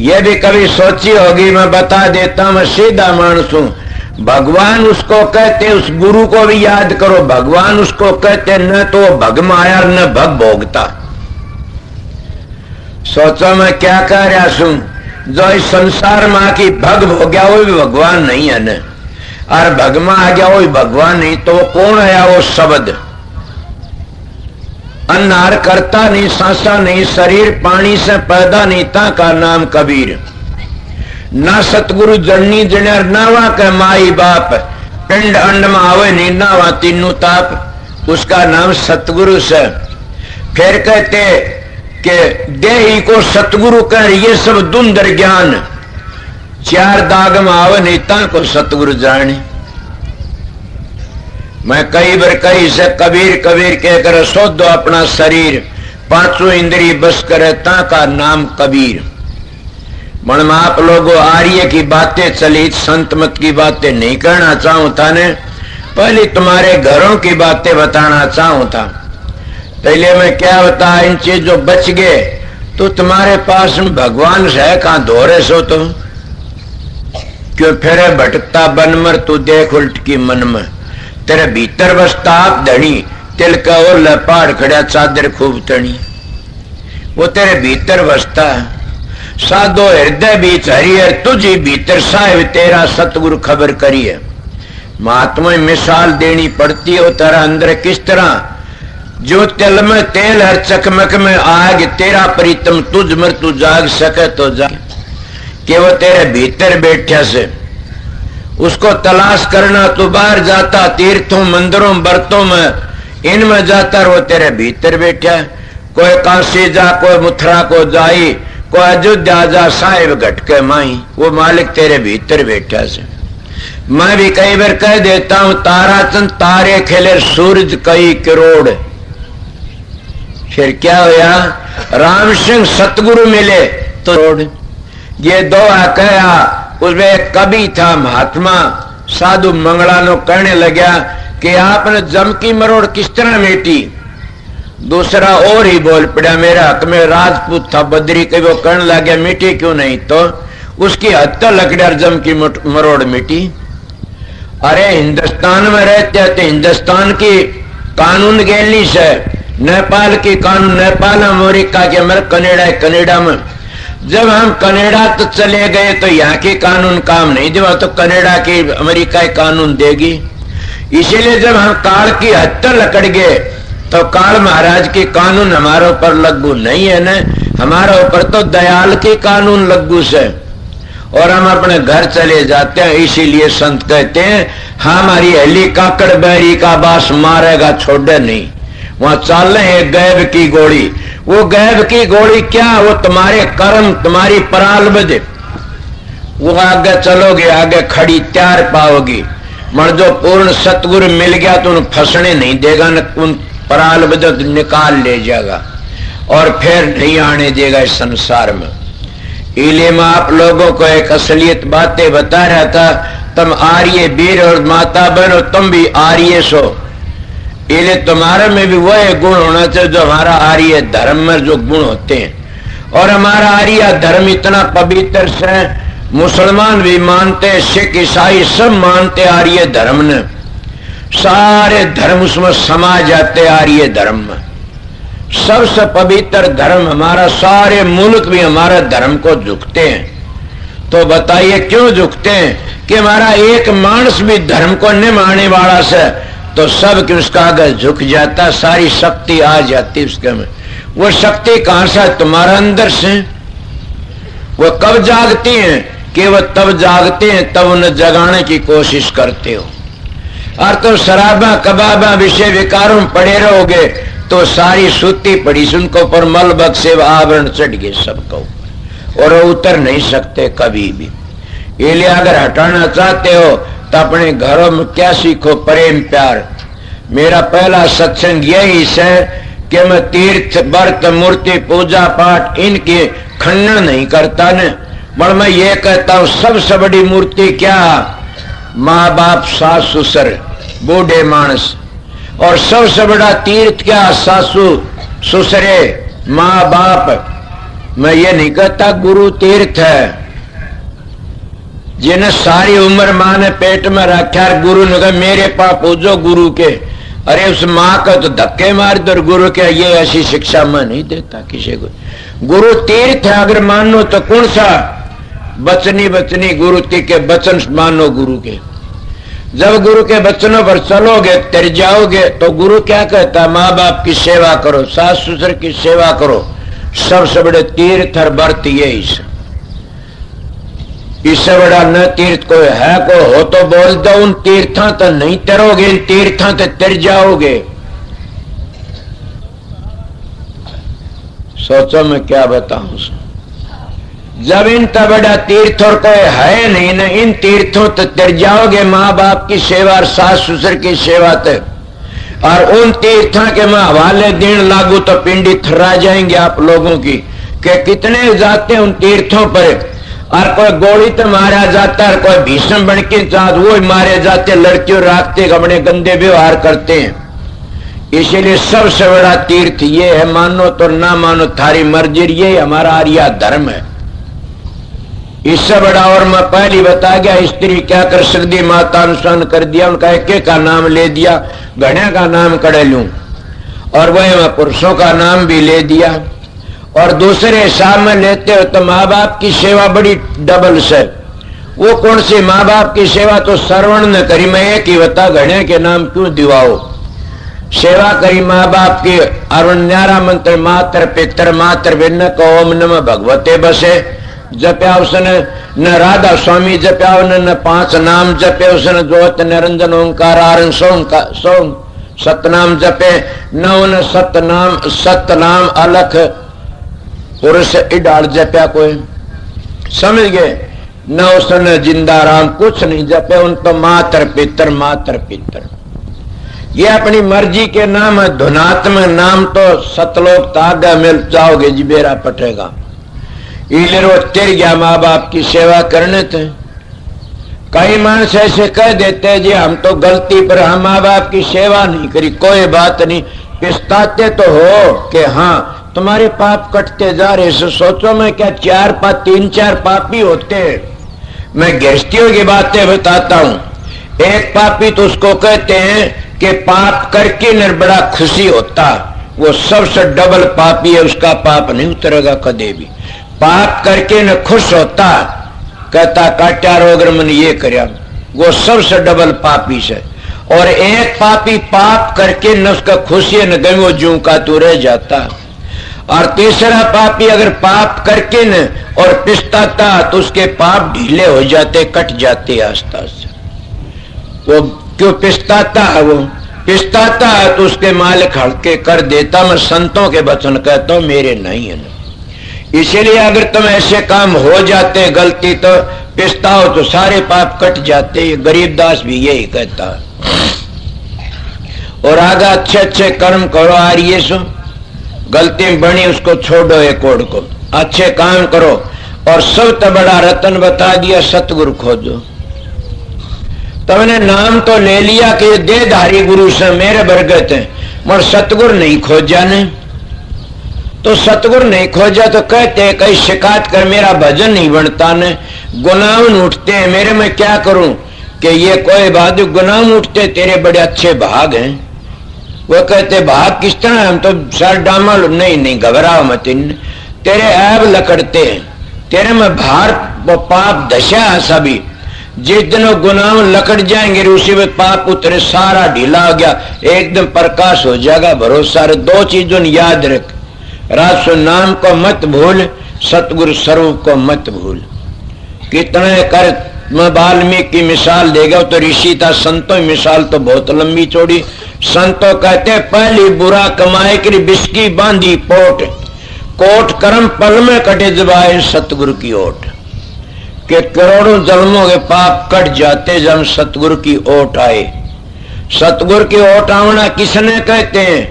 ये भी कभी सोची होगी, मैं बता देता हूं, मैं सीधा मानस हूं। भगवान उसको कहते, उस गुरु को भी याद करो, भगवान उसको कहते न तो भग माया न भग भोगता। सोचो मैं क्या कह रहा हूं, जो इस संसार में आकी भग हो गया वो भी भगवान नहीं है न, और भग में आ गया वो भी भगवान नहीं, तो वो कौन है? वो शब्द अन्नार करता नहीं, सांसा नहीं, शरीर पानी से पैदा नहीं था का नाम कबीर। ना सतगुरु जड़नी जड़र ना वा के माई बाप, पिंड अंड में आवे नहीं ना वा तीनू ताप, उसका नाम सतगुरु से। फिर कहते कि देही को सतगुरु कह, ये सब दुंदर ज्ञान, 4 दाग में आवे नहीं ता को सतगुरु जाने। मैं कई बार कही से कबीर कह कर सो दो अपना शरीर, 5 इंद्रिय बस करे ता का नाम कबीर। मन में आप लोगों आर्य की बातें चली, संत मत की बातें नहीं करना चाहूं था ने, पहले तुम्हारे घरों की बातें बताना चाहूं था। पहले मैं क्या बता, इन चीजों बच गए तो तुम्हारे पास में भगवान है कहां धोरे सो तुम क्यों फिर भटकता बन मर, तू देख उल्ट की मन में, तेरे भीतर बसता आप धनी, तिल का और लपाड़ खड़ा चादर खूब तनी, वो तेरे भीतर बसता है। साधो हृदय बीच हरिहर तुझी भीतर साहिब, तेरा सतगुरु खबर करिए। महात्मा मिसाल देनी पड़ती है, तेरा अंदर किस तरह, जो तिल में तेल हर चकमक में आग, तेरा प्रीतम तुझ मर तू जाग सके तो जाग, कि वो तेरे भीतर बैठा से उसको तलाश करना। तू बाहर जाता तीर्थों मंदिरों बर्तों में, इनमें जाता वो तेरे भीतर बैठा। कोई काशी जा, कोई मथुरा को जाई, कोई अयोध्या जा, साहिब घटके माई, वो मालिक तेरे भीतर बैठा से। मैं भी कई बार कह देता हूं, ताराचंद तारे खेले सूरज कई करोड़। फिर क्या होया, राम सिंह सतगुरु मिले तो ये दो कहा। उसमें एक कवि था महात्मा साधु मंगलानो कहने लगा कि आपने जम की मरोड़ किस तरह मेटी। दूसरा और ही बोल पड़ा, मेरा हक में राजपूत था बद्री के, वो कहने लगा मिटी क्यों नहीं, तो उसकी हत्या लकड़ियार जम की मरोड़ मिटी। अरे हिंदुस्तान में रहते थे, हिंदुस्तान की कानून गेलनी से, नेपाल की कानून, नेपाल अमेरिका के, मेरे कनेडा में। जब हम कनाडा तो चले गए तो यहाँ के कानून काम नहीं देवा, तो कनाडा की अमेरिका कानून देगी। इसीलिए जब हम काल की हत्या लकड़ गए तो काल महाराज के कानून हमारे ऊपर लागू नहीं है न, हमारे ऊपर तो दयाल के कानून लागू से। और हम अपने घर चले जाते हैं। इसीलिए संत कहते हैं हमारी हली काकड़ बैरी का बास मारेगा छोड़े नहीं। वहां चाल है गैब की गोली। वो गैब की गोली क्या, वो तुम्हारे कर्म तुम्हारी पराल बजे, वो आगे चलोगे आगे खड़ी त्यार पाओगी। मन जो पूर्ण सतगुरु मिल गया तो उन फंसने नहीं देगा, न उन पराल बदत निकाल ले जाएगा और फिर नहीं आने देगा इस संसार में। इसलिए मैं आप लोगों को एक असलियत बातें बता रहा था। तुम आर्य वीर और माता बहन, तुम भी आर्य सो। इसलिए तुम्हारे में भी वह गुण होना चाहिए जो हमारा आर्य धर्म में जो गुण होते हैं। और हमारा आर्य धर्म इतना पवित्र है, मुसलमान भी मानते, सिख ईसाई सब मानते आर्य धर्म ने। सारे धर्म उसमें समा जाते आर्य धर्म में। सबसे पवित्र धर्म हमारा, सारे मुल्क भी हमारा धर्म को झुकते हैं। तो बताइए क्यों झुकते हैं? कि हमारा एक मानस भी धर्म को नहीं मानने वाला से तो सब कि उसका आगे झुक जाता, सारी शक्ति आ जाती उसके में। वो शक्ति कहां से? तुम्हारा अंदर से। वो कब जागती हैं? कि वो तब जागते हैं तब उन्हें जगाने की कोशिश करते हो। और तुम शराबा कबाबा विषय विकारों में पड़े रहोगे तो सारी सूती पड़ी उनको पर मल बक्से आवरण चढ़ गए सबको ऊपर, और उतर नहीं सकते कभी भी। इसलिए अगर हटाना चाहते हो तो अपने घरों में क्या सीखो? प्रेम प्यार। मेरा पहला सत्संग यही है कि मैं तीर्थ व्रत मूर्ति पूजा पाठ इनके खंडन नहीं करता न, पर मैं ये कहता हूं सबसे बड़ी मूर्ति क्या? माँ बाप सास ससुर बूढ़े मानस। और सबसे बड़ा तीर्थ क्या? सासू ससुरे माँ बाप। मैं ये नहीं कहता गुरु तीर्थ है। जिन्हें सारी उम्र माँ ने पेट में रखा, गुरु ने कहा मेरे पास पूजो गुरु के। अरे उस माँ का तो धक्के मार दो, गुरु के ये ऐसी शिक्षा मैं नहीं देता किसी को। गुरु तीर्थ है अगर मानो तो कौन सा? बचनी बचनी गुरु के वचन मानो गुरु के। जब गुरु के वचनों पर चलोगे तर जाओगे तो गुरु क्या कहता? माँ बाप की सेवा करो, सास ससुर की सेवा करो। सबसे बड़े तीर्थ और व्रत यही से। इससे बड़ा न तीर्थ कोई है को हो तो बोल दो। उन तीर्थों तो नहीं तरोगे, इन तीर्थों तो तर जाओगे। सोचो मैं क्या बताऊं। जब इन तो बड़ा तीर्थ और कोई है नहीं ना, इन तीर्थों तो तर जाओगे माँ बाप की सेवा और सास ससुर की सेवा तक। और उन तीर्थों के मैं हवाले देने लागू तो पिंडी थर्रा जाएंगे आप लोगों की कि कितने जाते हैं उन तीर्थों पर। और कोई गोली तो मारा जाता है, कोई भीषण बन के साथ वो मारे जाते, लड़कियों राखते अपने गंदे व्यवहार करते हैं। इसीलिए सबसे बड़ा तीर्थ ये है, मानो तो ना मानो थारी मर्जी, ये हमारा आर्य धर्म है। इससे बड़ा और मैं पहले बता गया स्त्री क्या कर सकती, माता अनुसरण कर दिया, उनका एक का नाम ले दिया, घड़े का नाम कड़े लूं, और वही मैं पुरुषों का नाम भी ले दिया। और दूसरे हिसाब में लेते हो तो माँ बाप की सेवा बड़ी डबल से। वो कौन सी माँ बाप की सेवा? तो श्रवण न करी, मैं एक ही बता घड़े के नाम क्यों दिवाओ। सेवा करी माँ बाप की, और न्यारा मंत्र मातर पितर मातर भिन्न को ओम नमः भगवते बसे जप्या उसने, न राधा स्वामी जप्या न 5 नाम जपे उसने, ज्योत निरंजन ओंकार आरण सोम सतनाम जपे न उन सतनाम अलख पुरुष इडाल जप्या कोई, समझ गए? न उसने जिंदा राम कुछ नहीं जपे। उन तो मातर पितर मातर पितर। ये अपनी मर्जी के नाम है। धुनात्मक नाम तो सतलोक तागा मिल जाओगे जी, बेरा पटेगा। इसलिए रोज तिर गया माँ बाप की सेवा करने थे। कई मानस ऐसे कह देते जी हम तो गलती पर हम माँ बाप की सेवा नहीं करी। कोई बात नहीं, पिछताते तो हो कि हाँ तुम्हारे पाप कटते जा रहे। सोचो मैं क्या 3-4 पापी होते हैं। मैं गृहस्थियों की बातें बताता हूं। एक पापी तो उसको कहते हैं कि पाप करके न बड़ा खुशी होता, वो सबसे डबल पापी है, उसका पाप नहीं उतरेगा कदे भी। पाप करके न खुश होता, कहता काट्या रोग मन ये करया, वो सबसे डबल पापी से। और एक पापी पाप करके न उसका खुशी न गई, वो जू का तू रह जाता। और तीसरा पापी अगर पाप करके न और पिछताता तो उसके पाप ढीले हो जाते, कट जाते आस्ता आस्ता। वो क्यों पिछताता है? वो पिछताता है तो उसके मालिक हल्के कर देता। मैं संतों के वचन कहता हूं, मेरे नहीं है ना। इसीलिए अगर तुम ऐसे काम हो जाते गलती तो पिछताओ तो सारे पाप कट जाते। गरीबदास भी यही कहता है। और आगे अच्छे अच्छे कर्म करो। आ रही सो गलती में बनी उसको छोड़ो, एक ओर को अच्छे काम करो। और सबसे बड़ा रतन बता दिया, सतगुरु खोजो। तुमने नाम तो ले लिया कि ये देहधारी गुरु से मेरे बरगत है, मगर सतगुरु नहीं खोजा ने। तो सतगुरु नहीं खोजा तो कहते कहीं शिकायत कर, मेरा भजन नहीं बनता ने, गुनाह उठते हैं मेरे, में क्या करूं? कि ये कोई बात, गुनाह उठते तेरे बड़े अच्छे भाग हैं। वो कहते भाग किस तरह? हम तो सर डामल नहीं घबराओ मत, तेरे ऐब लकड़ते हैं, तेरे में भार पाप दशा है सभी। जिस दिन वो गुनाह लकड़ जाएंगे उसी में पाप उतरे, सारा ढीला हो गया, एकदम प्रकाश हो जाएगा। भरोसा दो चीजों ने याद रख, रासो नाम को मत भूल, सतगुरु स्वरूप को मत भूल। कितने कर मैं वाल्मीकि की मिसाल देगा तो ऋषि था, संतों की मिसाल तो बहुत लंबी चौड़ी। संतों कहते पहली बुरा कमाए कि बिस्की बांधी पोट, कोट कर्म पल में कटे जबाए सतगुरु की ओट। के करोड़ों जन्मों के पाप कट जाते जब सतगुरु की ओट आए। सतगुरु की ओट आना किसने कहते हैं?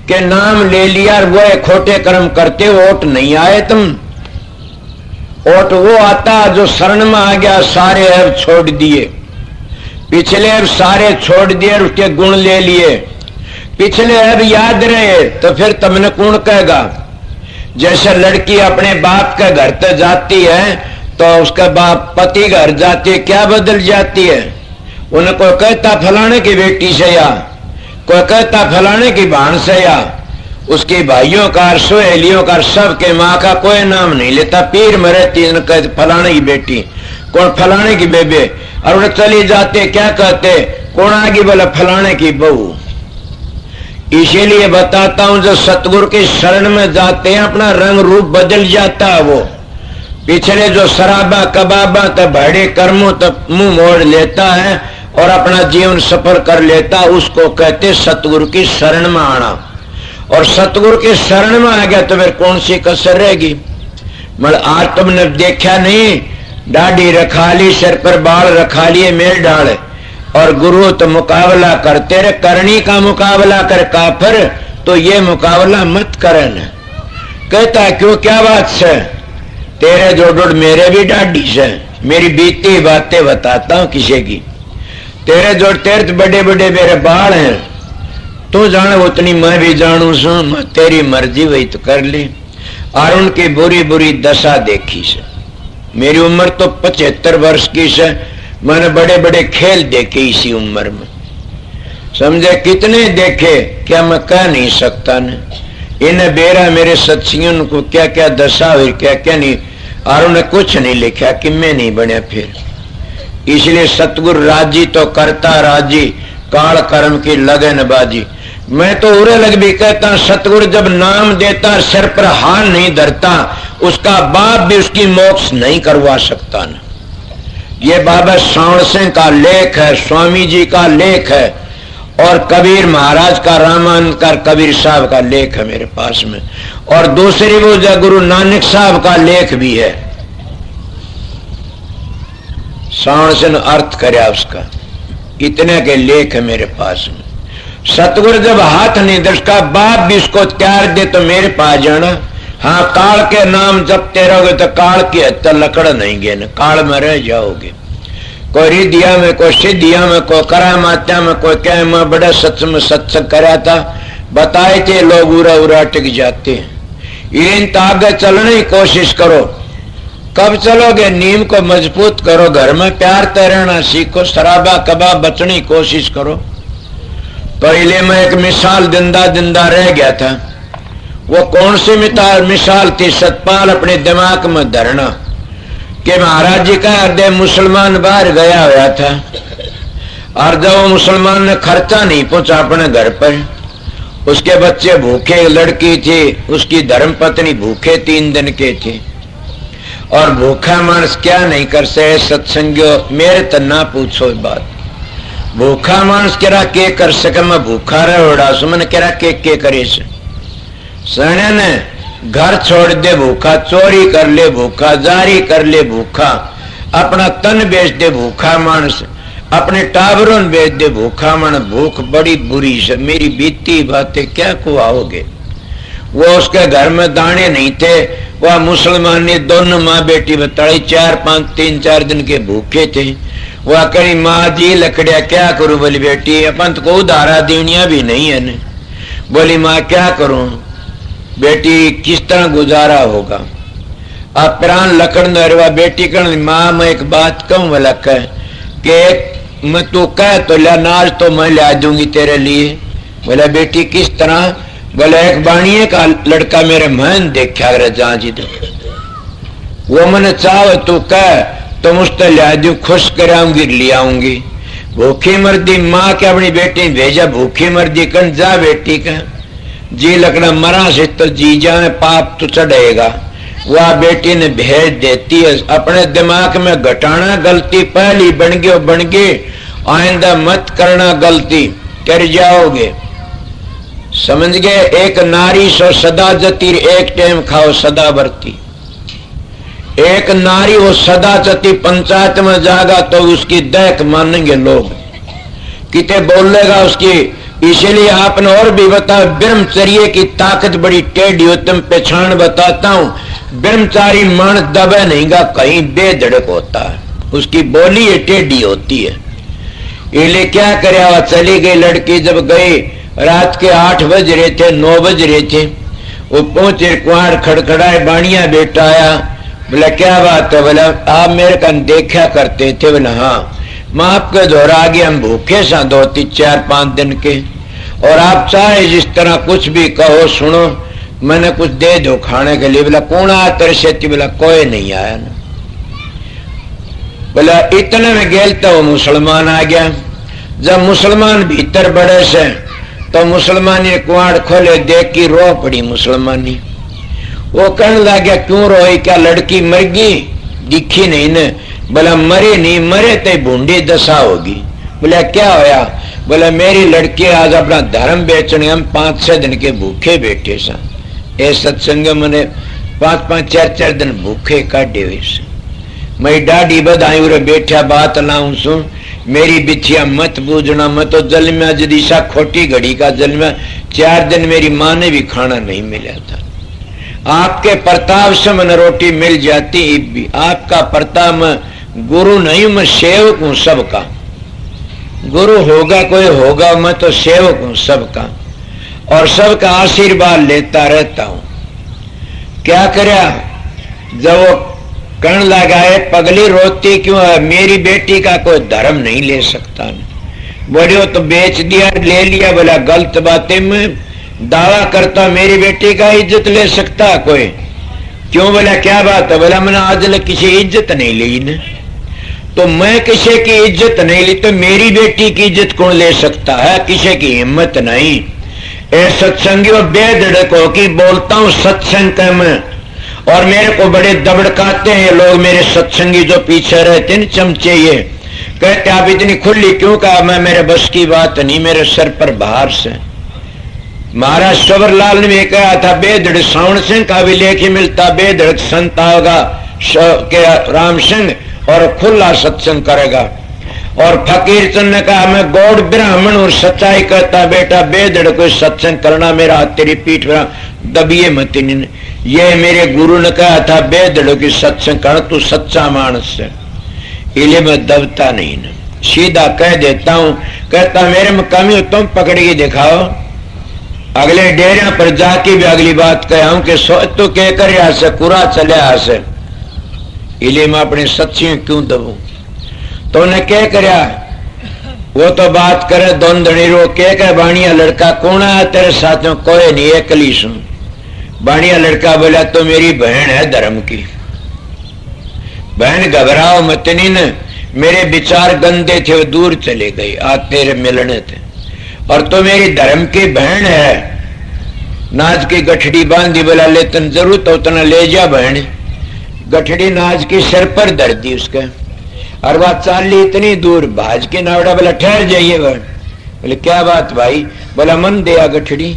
कि नाम ले लिया वो खोटे कर्म करते, ओट नहीं आए तुम। ओट वो आता जो शरण में आ गया, सारे ऐब छोड़ दिए, पिछले ऐब सारे छोड़ दिए, उसके गुण ले लिए। पिछले ऐब याद रहे तो फिर तुमने कौन कहेगा? जैसे लड़की अपने बाप के घर तक जाती है तो उसका बाप पति घर जाती है, क्या बदल जाती है? उनको कहता फलाने की बेटी से, या कोई कहता फलाने की भाण से, या उसके भाइयों का सहेलियों का सबके माँ का कोई नाम नहीं लेता। पीर मरे तीन कहते फलाने की बेटी, कौन फलाने की बेबे, और उन्हें चली जाते क्या कहते? कौन आगे बोला फलाने की बहू। इसीलिए बताता हूं जो सतगुरु के शरण में जाते हैं अपना रंग रूप बदल जाता है। वो पिछले जो शराबा कबाबा तब बड़े कर्मों तक मुंह मोड़ लेता है और अपना जीवन सफल कर लेता, उसको कहते सतगुरु की शरण में आना। और सतगुरु के शरण में आ गया तो फिर कौन सी कसर रहेगी? मतलब आज तुमने देखा नहीं, दाढ़ी रखा ली, सिर पर बाल रखा लिए, मेल डाल, और गुरु तो मुकाबला करते रहे। करनी का मुकाबला कर काफर, तो ये मुकाबला मत करन। कहता है क्यों, क्या बात से? तेरे जोड़ मेरे भी दाढ़ी से, मेरी बीती बातें बताता हूं किसी की। तेरे जोड़ तेरे बड़े बड़े मेरे बाल हैं, तू जाने उतनी मैं भी जानू सू, तेरी मर्जी वही तो कर ली। और उनकी बुरी बुरी दशा देखी से। मेरी उम्र तो 75 वर्ष की से, मैंने बड़े बड़े खेल देखे इसी उम्र में, समझे कितने देखे, क्या मैं कह नहीं सकता न। इन्हें बेरा मेरे सत्सियों को क्या क्या दशा हुई, क्या क्या नहीं, और उन्हें कुछ नहीं लिखा कि मैं नहीं बने फिर। इसलिए सतगुरु राजी तो करता राजी, काल कर्म की लगन बाजी। मैं तो उरे लग भी कहता, सतगुरु जब नाम देता सिर पर हाथ नहीं धरता, उसका बाप भी उसकी मोक्ष नहीं करवा सकता न। ये बाबा श्रावण सिंह का लेख है, स्वामी जी का लेख है, और कबीर महाराज का, रामानंद कबीर साहब का लेख है मेरे पास में, और दूसरी वो गुरु नानक साहब का लेख भी है। श्रावण सिंह अर्थ करे उसका, इतने के लेख है मेरे पास में। सतगुरु जब हाथ नहीं दे, उसका बाप भी उसको त्याग दे तो मेरे पास जाना। हाँ, काल के नाम जपते रहोगे तो काल की हत्या लकड़ नहीं गे न, काल में रह जाओगे। कोई रिद्धिया में, कोई सिद्धिया में, कोई करामात्या में, कोई क्या मैं बड़ा सत्संग करा था, बताए थे लोग उरा उरा अटक जाते हैं। इन तो आगे चलने की कोशिश करो। कब चलोगे? नीम को मजबूत करो, घर में प्यार तैरना सीखो, शराबा कबाब बचने की कोशिश करो। पहले मैं एक मिसाल जिंदा रह गया था। वो कौन सी मिसाल थी? सतपाल अपने दिमाग में धरना कि महाराज जी का हृदय मुसलमान बाहर गया हुआ था, और जब वो मुसलमान ने खर्चा नहीं पहुंचा अपने घर पर, उसके बच्चे भूखे, लड़की थी, उसकी धर्मपत्नी भूखे 3 दिन के थे। और भूखा मानस क्या नहीं कर सके सत्संगियों, मेरे तो ना पूछो बात। भूखा मानस करा के कर सके, मैं भूखा रह उड़ा सु, मैंने करा के करे से सने ने घर छोड़ दे भूखा, चोरी कर ले भूखा, जारी कर ले भूखा, अपना तन बेच दे भूखा मानस, अपने टाबरों बेच दे भूखा मानस। भूख बड़ी बुरी से, मेरी बीती बातें क्या को आओगे। वो उसके घर में दाने नहीं थे, वह मुसलमान ने दोनों माँ बेटी बताई 3-4 दिन के भूखे थे। वह कही माँ जी लकड़िया क्या करूं, बोली बेटी अपन तो को उधारा देनिया भी नहीं है ने। बोली माँ क्या करूं बेटी, किस तरह गुजारा होगा। आप प्राण लकड़ नरवा बेटी कह माँ मैं एक बात कहूं, बोला कह कि मैं तू कह तो ला नाज तो मैं ला दूंगी तेरे लिए। बोला बेटी किस तरह। बोले एक बाणिये का लड़का मेरे महन देखा कर जा जी, वो मैंने चाह तू कह तो मुझसे ला दू, खुश कराऊंगी ले आऊंगी। भूखी मर्दी माँ के अपनी बेटी भेजा, भूखी मर्दी कन जा बेटी का जी लकड़ा मरा से तो जी जाए पाप तो चढ़ेगा। वह बेटी ने भेज देती है, अपने दिमाग में घटाना गलती पहली बन गई, आइंदा मत करना गलती, कर जाओगे। समझ गए। एक नारी सो सदा जती, एक टाइम खाओ सदा बरती। एक नारी वो सदा जती पंचायत में जाएगा तो उसकी देख मानेंगे लोग, किते बोलेगा उसकी। इसलिए आपने और भी बताया ब्रह्मचर्य की ताकत बड़ी टेढ़ी हो, तुम पहचान बताता हूं। ब्रह्मचारी मानस दबे नहीं गा, कहीं बेधड़क होता है, उसकी बोली टेढ़ी होती है। इसलिए क्या करे, चली गई लड़की। जब गई रात के 8 बज रहे थे, 9 बज रहे थे, वो पहुंचे, कुआर खड़खड़ाए, बाणिया बेटा आया। बोला क्या बात है। बोला आप मेरे कन देखा करते थे। बोला हाँ। माँ आपके दौरा आ गया, हम भूखे सा 2-4-5 दिन के, और आप चाहे जिस तरह कुछ भी कहो सुनो, मैंने कुछ दे दो खाने के लिए। बोला कौन आया तेरे से। बोला कोई नहीं आया ना। बोला इतने में गेल तो वो मुसलमान आ गया। जब मुसलमान भीतर बड़े से तो मुसलमानी ने कुआड़ खोले, देख की रो पड़ी मुसलमानी। वो कहने लगा क्यों रोई, क्या लड़की मर गई, दिखी नहीं ने। बोला मरे नहीं, मरे तो भूंडी दशा होगी। बोला क्या होया। बोला मेरी लड़की आज अपना धर्म बेचने, हम 5-6 दिन के भूखे बैठे सा। ए सत्संग मैंने 5-5, 4-4 दिन भूखे काटे हुए से। मैं डाढ़ी बधाई उरे बैठा बात लाऊं सु, मेरी बिछिया मत बूझना। मैं तो जल में जदीसा खोटी घड़ी का जल में 4 दिन मेरी माँ ने भी खाना नहीं मिला था। आपके प्रताप से मन रोटी मिल जाती भी। आपका प्रताप में गुरु नहीं, मैं सेवक हूं सबका। गुरु होगा कोई होगा, मैं तो सेवक हूं सबका, और सबका आशीर्वाद लेता रहता हूं। क्या करया, जब वो कण लगाए पगली रोती क्यों है, मेरी बेटी का कोई धर्म नहीं ले सकता। बोले तो बेच दिया, ले लिया। बोला गलत बातें में दावा करता, मेरी बेटी का इज्जत ले सकता कोई। क्यों। बोला क्या बात है। बोला मैंने आज तक किसी इज्जत नहीं ली न। तो मैं किसी की इज्जत नहीं ली तो मेरी बेटी की इज्जत कौन ले सकता है, किसी की हिम्मत नहीं। ए सत्संगियों बेधड़क हो कि बोलता हूं सत्संग में, और मेरे को बड़े दबड़काते हैं लोग, मेरे सत्संगी जो पीछे रहते हैं चमचे, ये कहते आप इतनी खुली क्यों कहा। मैं मेरे बस की बात नहीं, मेरे सर पर बाहर से। महाराज सवरलाल ने भी कहा था, बेधड़ श्रावण सिंह का भी लेख ही मिलता, बेधड़क संत होगा के राम सिंह और खुला सत्संग करेगा। और फकीर चंद ने कहा मैं गौड़ ब्राह्मण और सच्चाई कहता, बेटा बेधड़ कोई सत्संग करना, मेरा हाथ तेरी पीठ पर दबिए मत। ये मेरे गुरु ने कहा था बेधड़ की सत्संग कर, तू सच्चा मानस है। इसलिए मैं दबता नहीं न, सीधा कह देता हूं। कहता मेरे में कमी हो तुम पकड़ के दिखाओ। अगले डेरे पर जाके भी अगली बात कहा हूं कि सोच तो कह कर यहां से कुरा चले यहां से। इसलिए मैं अपने सच्ची क्यों दबू। तो उन्हें क्या करया, वो तो बात करे दोंदड़ी रो के कह बाणिया लड़का कौन है तेरे साथ में। कोई नहीं, एकली सुन। बाणिया लड़का बोला तो मेरी बहन है धर्म की। बहन घबराओ मत नहीं न, मेरे विचार गंदे थे वो दूर चले गए, आज तेरे मिलने थे। और तो मेरी धर्म की बहन है, नाज की गठड़ी बांधी, बोला ले तन जरूरत हो तना ले जा बहन। गठड़ी नाज की सिर पर धर दी उसके, और वह चाली इतनी दूर भाज के नावड़ा, बोला ठहर जाइए वह। बोले क्या बात भाई? बोला मन दिया गठड़ी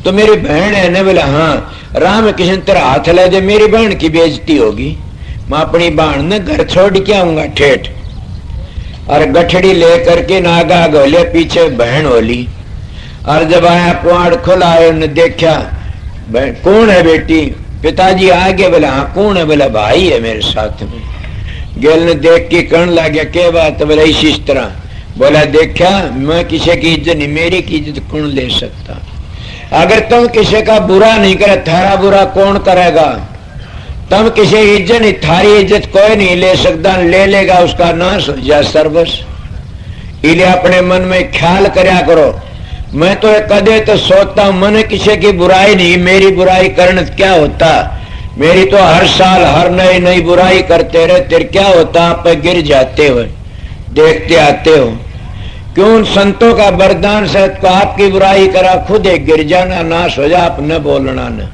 तो मेरी बहन है ना? बोला हाँ। राम किशन तेरा हाथ ला दे, मेरी बहन की बेइज्जती होगी, मैं अपनी बहन ने घर छोड़ के आऊंगा ठेठ। और गठड़ी लेकर के नागा गोले पीछे बहन होली। और जब आया पुआड़ खोला है, उन्हें देखा कौन है बेटी? पिताजी आगे। बोला हाँ कौन है? बोला भाई है मेरे साथ में। गेल ने देख के कहने लग गया क्या बात है? बोला इसी तरह। बोला देखा मैं किसी की इज्जत नहीं, मेरी की इज्जत कौन ले सकता? अगर तुम किसी का बुरा नहीं करे, थारा बुरा कौन करेगा? तुम किसी इज्जत नहीं, थारी इज्जत कोई नहीं ले सकता, ले लेगा उसका नाश हो जा सर्वस। इसलिए अपने मन में ख्याल करया करो। मैं तो कदे तो सोचता हूं मन किसी की बुराई नहीं, मेरी बुराई करने क्या होता? मेरी तो हर साल हर नई नई बुराई करते रहे, तेरे क्या होता? आप गिर जाते हो, देखते आते हो। क्यों संतों का वरदान से तो आपकी बुराई करा, खुद एक गिर जाना, नाश हो जा, आप न बोलना न।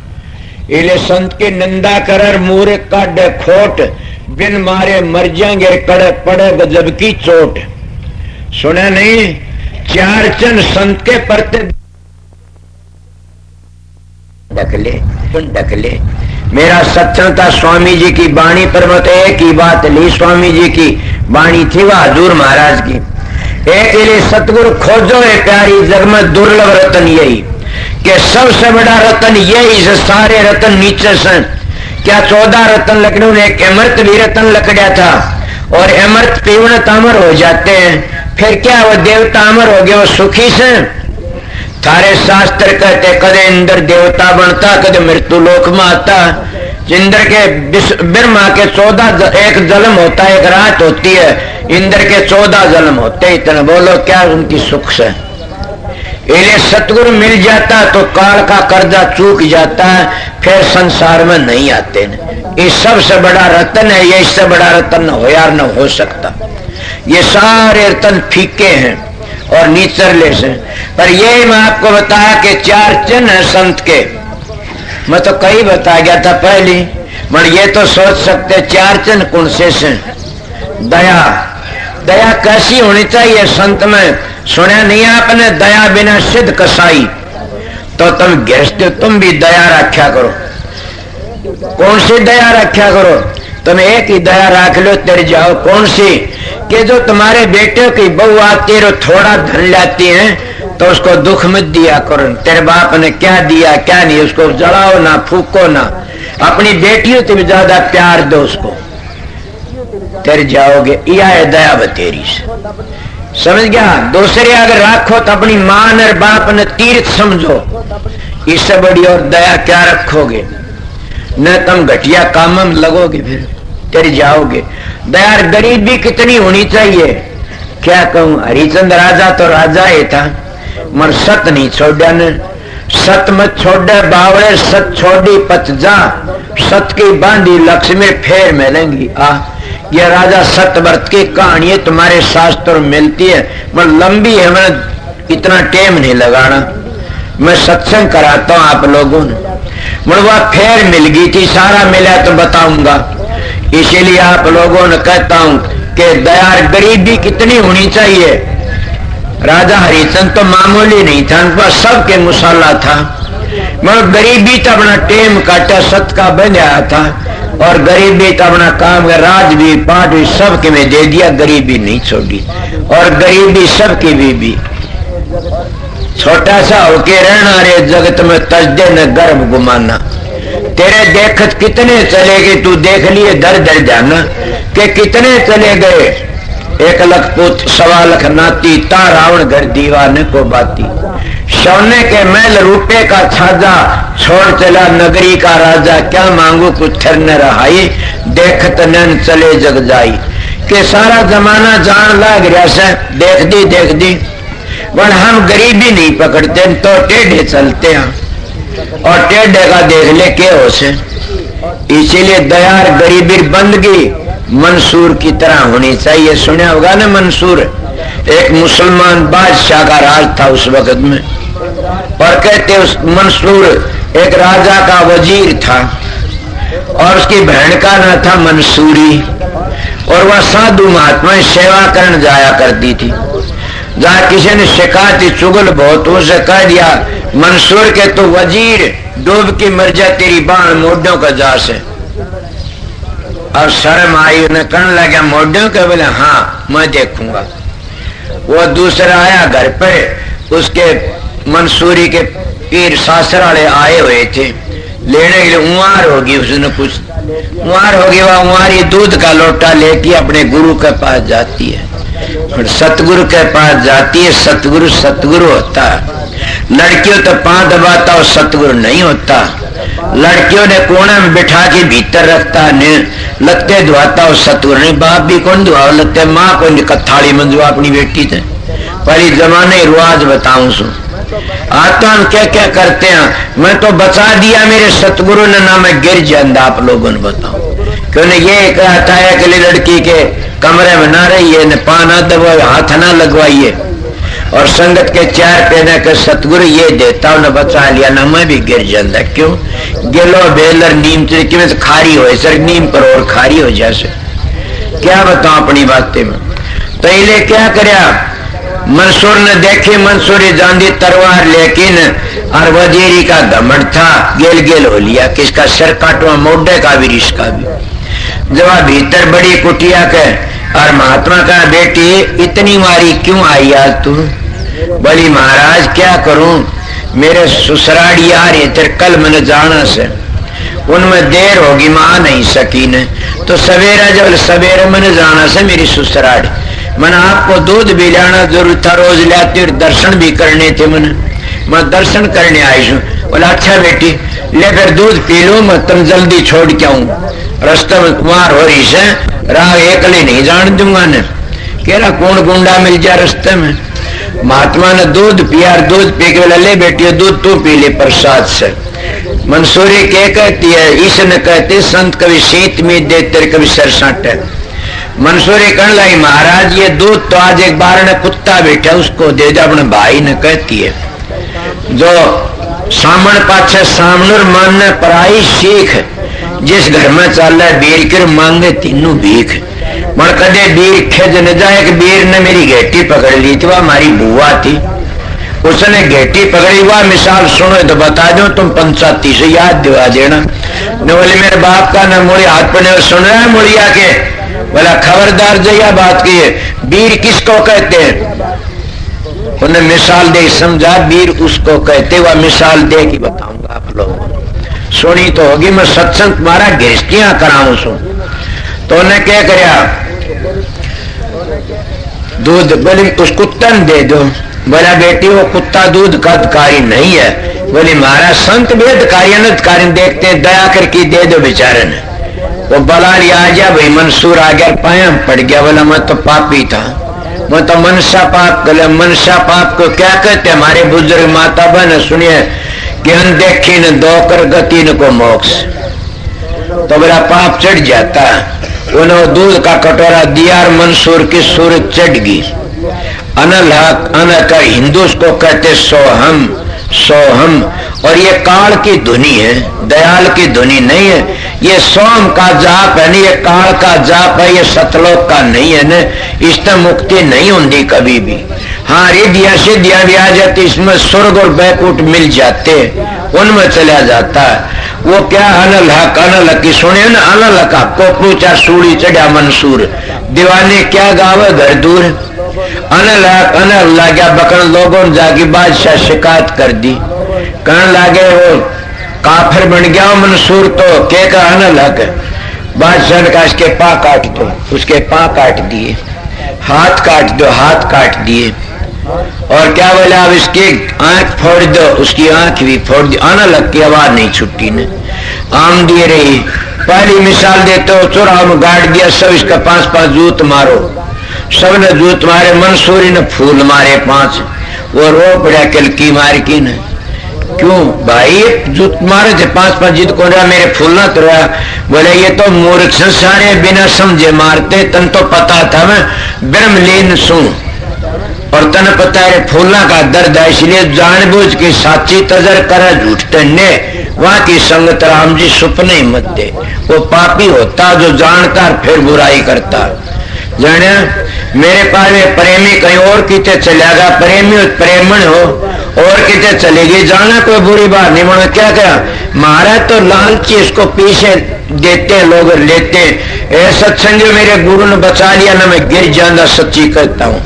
इले संत की निंदा कर मूर्ख काढ़े खोट, बिन मारे मर जाएंगे कड़े पड़े गजब की चोट। सुना नहीं? चार चन संत के परते ढकले। मेरा सत्संग था स्वामी जी की वाणी पर, मत एक ही बात ली। स्वामी जी की वाणी थी वह हजूर महाराज की। एक लिए सतगुरु खोजो है प्यारी जग में दुर्लभ रतन यही, कि सबसे बड़ा रतन यही से सारे रतन नीचे से। क्या 14 रतन लकड़ों ने एक अमृत भी रतन लकड़ा था, और अमृत पीवन अमर हो जाते हैं। फिर क्या वो देवता अमर हो गया, वो सुखी से? थारे शास्त्र कहते कदे इंद्र देवता बनता, कदे मृत्यु लोक में आता। इंद्र के ब्रह्मा के 14 एक जन्म होता है, एक रात होती है। इंद्र के 14 जन्म होते। इतना बोलो क्या उनकी सुख से? इन्हें सतगुरु मिल जाता तो काल का कर्जा चूक जाता है, फिर संसार में नहीं आते। ये सबसे बड़ा रतन है, ये इससे बड़ा रतन हो यार न हो सकता। ये सारे रतन फीके हैं और नीचरले से। पर ये मैं आपको बताया कि 4 चिन्ह है संत के। मैं तो कई बता गया था पहले, मगर ये तो सोच सकते 4 चिन्ह कौन से हैं? दया। दया कैसी होनी चाहिए संत में? सुना नहीं आपने? दया बिना सिद्ध कसाई। तो तुम गृहस्थ तुम भी दया रखा करो। कौन सी दया रखा करो? तुम एक ही दया रख लो तेरे जाओ। कौन सी? कि जो तुम्हारे बेटे की बहू आती है थोड़ा धन लाती है तो उसको दुख मत दिया करो। तेरे बाप ने क्या दिया क्या नहीं, उसको जलाओ ना, फूको ना। अपनी बेटियों से भी ज्यादा प्यार दो उसको, तेरे जाओगे। यह है दया बतेरी से, समझ गया? दूसरे अगर राखो तो अपनी मां और बाप ने तीर्थ समझो। इससे बड़ी और दया क्या रखोगे? न तुम घटिया काम में लगोगे, फिर तेरे जाओगे। दया गरीबी कितनी होनी चाहिए? क्या कहूं, हरिचंद राजा तो राजा ही था, मर सत नहीं छोड़ा ने। सत मत छोड़े बावड़े, सत छोड़ी पच जा। सत की बांधी लक्ष्मी फेर मिलेंगी। यह राजा सतवर्त की कहानी तुम्हारे शास्त्र में मिलती है, मगर लंबी है, मैं इतना टाइम नहीं लगाना। मैं सत्संग कराता हूं आप लोगों ने, मगर वह फेर मिल गई थी, सारा मिला तो बताऊंगा। इसीलिए आप लोगों ने कहता हूं कि दया गरीबी कितनी होनी चाहिए। राजा हरिचंद तो मामूली नहीं था, उनका सबके मुसाला था, मगर गरीबी तो अपना टेम काटा, सत का बन आया था। और गरीबी तो अपना काम का राज भी पाठ भी सबके में दे दिया, गरीबी नहीं छोड़ी। और गरीबी सबकी भी छोटा सा होके रहना रे जगत में, तजदे न गर्भ गुमाना। तेरे देखत कितने चले गए, तू देख लिए दर दर जाना कि कितने चले गए। 1 लाख पुत 1.25 लाख नाती, ता रावण घर दीवाने को बाती। सोने के महल रुपए का छाजा, छोड़ चला नगरी का राजा। क्या मांगू कुछ थर न रहाई, देखत नैन चले जग जाई। के सारा जमाना जान लग रहा से, देख दी पर हम गरीबी नहीं पकड़ते तो टेढ़े चलते हैं, और टेढ़े का देख ले के हो से। इसीलिए दया गरीबी बंदगी मंसूर की तरह होनी चाहिए। सुना होगा ना मंसूर, एक मुसलमान बादशाह का राज था उस वक्त में। और कहते उस मंसूर एक राजा का वजीर था और उसकी बहन का नाम था मंसूरी, और वह साधु महात्मा सेवा करने जाया करती थी। जहाँ किसी ने शिकायत चुगल बहुत उसे कह दिया, मंसूर के तो वजीर डूब की मर जा, तेरी बाण मोढों का जा से। और शर्म आई, उन्हें कहने लगा मोढों के? बोले हाँ मैं देखूंगा। वो दूसरा आया घर पे, उसके मंसूरी के पीर सासर वाले आए हुए थे लेने के लिए। उमार होगी, उसने कुछ उमार होगी, वह उमारी दूध का लोटा लेके अपने गुरु के पास जाती है और सतगुरु के पास जाती है। सतगुरु सतगुरु होता है। लड़कियों तो पांव दबाता और सतगुरु नहीं होता। लड़कियों ने कोने में बिठा के भीतर रखता है, लत्ते धुआता और सतगुरु नहीं। बाप भी कौन धुआओ लत्ते, माँ को थाली में धुआ अपनी बेटी थे। पहली जमाने रिवाज बताऊं सु आता हम क्या क्या करते हैं। मैं तो बचा दिया मेरे सतगुरु ने, ना मैं गिर जाऊंगा। आप लोगों ने बताओ क्यों ने ये कहता है कि लड़की के कमरे में ना रहिए, न पाना दबाए, हाथ ना लगवाइए, और संगत के चार पहने के सतगुरु ये देता न बचा लिया, ना मैं भी गिर जाता। क्यों? गिलो बेलर नीम में खारी हो सर, नीम पर और खारी हो जैसे। क्या बताऊं अपनी बातें में। तो इले क्या करया, मंसूर ने देखे, मंसूरी जांदी तलवार, लेकिन और वजीरी का घमंड था, गेल गेल हो लिया। किसका सर काटवा, मोढे का भी, रिश्का भी। जब भीतर बड़ी कुटिया के और महात्मा का बेटी इतनी मारी क्यों आई आज तू? बोली महाराज क्या करूं, मेरे ससुराड़ी आ रहे थे, कल मैंने जाना से, उनमें देर होगी, मैं आ नहीं सकी ने। तो सवेरा जब सवेरे मैंने जाना से मेरी ससुराड़ी, मैंने आपको दूध भी लाना जरूर था, रोज लाती और दर्शन भी करने थे। मैं दर्शन करने आई हूँ। बोला अच्छा बेटी ले फिर दूध पी लो, मैं तुम जल्दी छोड़ के आऊं, रास्ते में कुमार हो रही से, राह एकले नहीं जान दूंगा ने। कह रहा कौन गुंडा मिल जाए रास्ते में। महात्मा ने दूध पिया, दूध पी के ले बेटी दूध तू पी ले प्रसाद से। मंसूरी क्या कहती है, ईश्वर कहते संत कभी शीत में दे तेरे कभी सरसाट। मंसूरी कहने लगी महाराज ये दूध तो आज एक बार ने कुत्ता बैठा उसको दे दे, अपने भाई ने कहती है। जो सामण पाछे सामनुर मानने पराई सीख, जिस घर में चल है बीर कर मांगे तीनों भीख। मन कदे बीर खेज न जाए कि बीर ने मेरी घेटी पकड़ ली थी, वह हमारी बुआ थी, उसने घेटी पकड़ी। वह मिसाल सुनो तो बता दो, तुम पंचायती से याद दिवा देना। न बोले मेरे बाप का न मुड़ी हाथ पर सुन रहा है मुड़िया के, बोला खबरदार जया बात की है, बीर किसको कहते हैं? उन्हें मिसाल दे समझा, बीर उसको कहते। वह मिसाल दे की बताऊंगा आप लोगों सुनी तो होगी। मैं सत्संग तुम्हारा गृहस्थियां कराऊं सु। तो उन्हें क्या करया, दूध बोली उस कुत्ता ने दे दो। बोला बेटी वो कुत्ता दूध का अधिकारी नहीं है। बोली महाराज संत भी अधिकारी देखते दया करके दे दो बेचारे ने। वो बला लिया आ गया भाई, मंसूर आ गया, पाया पड़ गया। बोला मैं तो पापी था, मैं तो मनसा पाप कर। मनसा पाप को क्या कहते? हमारे बुजुर्ग माता बहन सुनिए कि अनदेखी न दो कर गति न को मोक्ष। तो मेरा पाप चढ़ जाता। उन्होंने दूध का कटोरा दिया और मंसूर की सूरत चढ़ गई। अनल हक अनक हिंदू को कहते सोहम सोहम, और ये काल की धुनी है, दयाल की धुनी नहीं है। ये सोम का जाप है, नहीं ये काल का जाप है, ये सतलोक का नहीं है न। इससे मुक्ति नहीं होती कभी भी। हाँ रिद्धियां सिद्धियां भी आ जाती, इसमें स्वर्ग और बैकुंठ मिल जाते, उनमें चला जाता है। वो क्या अनल हक अनल हक सुने ना, अनल हक को पूछा सूड़ी चढ़ा मंसूर, दीवाने क्या गावे घर दूर। अनल हक अनल लगा बकन, लोगों ने जाके बादशाह शिकायत कर दी। कहने लगे वो काफिर बन गया मंसूर, तो क्या का अनल हक। बादशाह ने कहा इसके पाँव काट दो, उसके पाँव काट दिए। हाथ काट दो, हाथ काट दिए। और क्या बोला अब इसकी आंख फोड़ दो, उसकी आंख भी फोड़ दी। अनल हक की आवाज नहीं छुट्टी ने, आम दिए रही। पहली मिसाल देते हो, चुराव में गाड़ दिया, सब इसका 5-5 जूत मारो। सबने जूत मारे, मंसूरी ने फूल मारे 5। वो रो पड़ा किलकी मार की ने, क्यों भाई जूत मारे थे 5-5 जीत को रहा, मेरे फूल ना तो रहा। बोले ये तो मूर्ख संसार बिना समझे मारते, तन तो पता था मैं ब्रह्मलीन सू। और तन पता है फूला का दर्द है, इसलिए जानबूझ के साची तजर करे झूठ तन्ने वहां की संगत राम जी सुपने ही मत दे। वो पापी होता जो जानकर फिर बुराई करता। जाने मेरे पास में प्रेमी कहीं और किते चलेगा, प्रेमी प्रेमण हो और किते चलेगी, जाना कोई बुरी बात नहीं। मैंने क्या कहा, मारा तो लालची इसको पीछे देते लोग लेते। ऐसा सत्संग मेरे गुरु ने बचा लिया ना, मैं गिर जाना सच्ची कहता हूँ।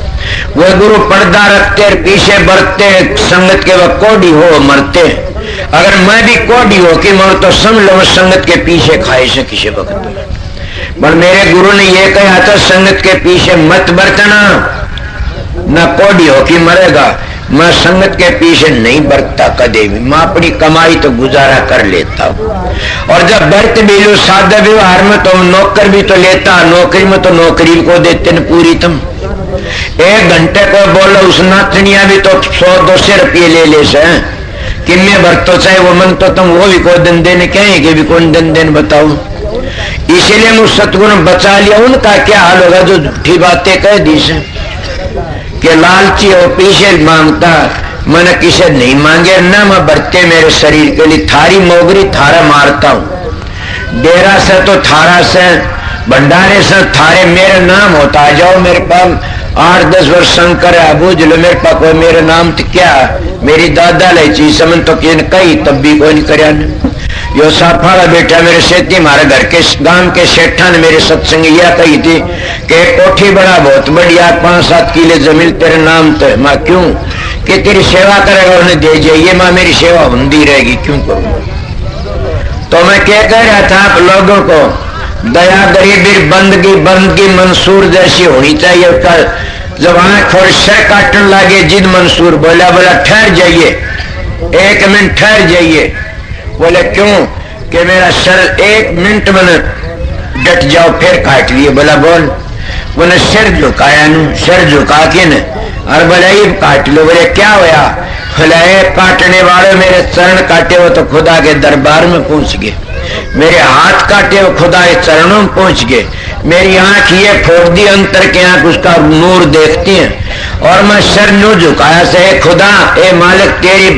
वह गुरु पर्दा रखते पीछे बढ़ते संगत के वह कोडी हो मरते। अगर मैं भी कोडी हो कि मर तो समझ लो संगत के पीछे खाए से किसी वक्त। पर मेरे गुरु ने यह कहा था संगत के पीछे मत बरतना, न कोडी हो कि मरेगा। मैं संगत के पीछे नहीं बरतता कदे भी, मैं अपनी कमाई तो गुजारा कर लेता हूँ। और जब बरत भी लो सादा व्यवहार में तो नौकर भी तो लेता, नौकरी में तो नौकरी को देते न पूरी। तुम 1 घंटे को बोलो उस नाचनिया भी तो 100-200 रुपये ले ले से कि मैं बरतो चाहे वो मन तो तुम वो भी को दिन देने कहेंगे भी कौन दिन देने बताओ। इसीलिए मैं सतगुरु बचा लिया। उनका क्या हाल होगा जो झूठी बातें कह दी से कि लालची हो पीछे मांगता, मैंने किसे नहीं मांगे ना, मैं बरते मेरे शरीर के लिए थारी मोगरी थारा मारता हूँ। डेरा से तो थारा से, भंडारे से थारे मेरे नाम होता। आ जाओ मेरे पास 8-10 वर्ष शंकर बूझ लो मेरे पास कोई मेरे नाम तो क्या, मेरी दादा ले चीज समझ तो कही तब भी कोई नहीं करया। यो साफाड़ा बेटा मेरे सेती मारे घर के गांव के सेठा ने मेरे सत्संग यह कही थी कि कोठी बड़ा बहुत बढ़िया 5-7 किले जमीन तेरे नाम तो है। माँ क्यों, कि तेरी सेवा करेगा उन्हें दे जाइए। माँ मेरी सेवा होती रहेगी क्यों करूँ। तो मैं क्या कह रहा था आप लोगों को, दया गरीबी बंदगी मंसूर जैसी होनी चाहिए। जब आंख और सिर काटने लगे जिद मंसूर बोला ठहर जाइए, 1 मिनट ठहर जाइए। बोले क्यों, कि मेरा सर 1 मिनट में डट जाओ फिर काट लिए। बोला बोल। बोले सिर झुकाया नू, सिर झुका के न और बोला ये काट लो। बोले क्या होया, बोला काटने वाले मेरे चरण काटे हो तो खुदा के दरबार में पहुंच गए, मेरे हाथ काटे हो खुदा के चरणों में पहुंच गए, मेरी आंख ये फोड़ दी अंतर के आंख उसका नूर देखती है। और मैं सर नू झुकाया से खुदा ए मालिक तेरी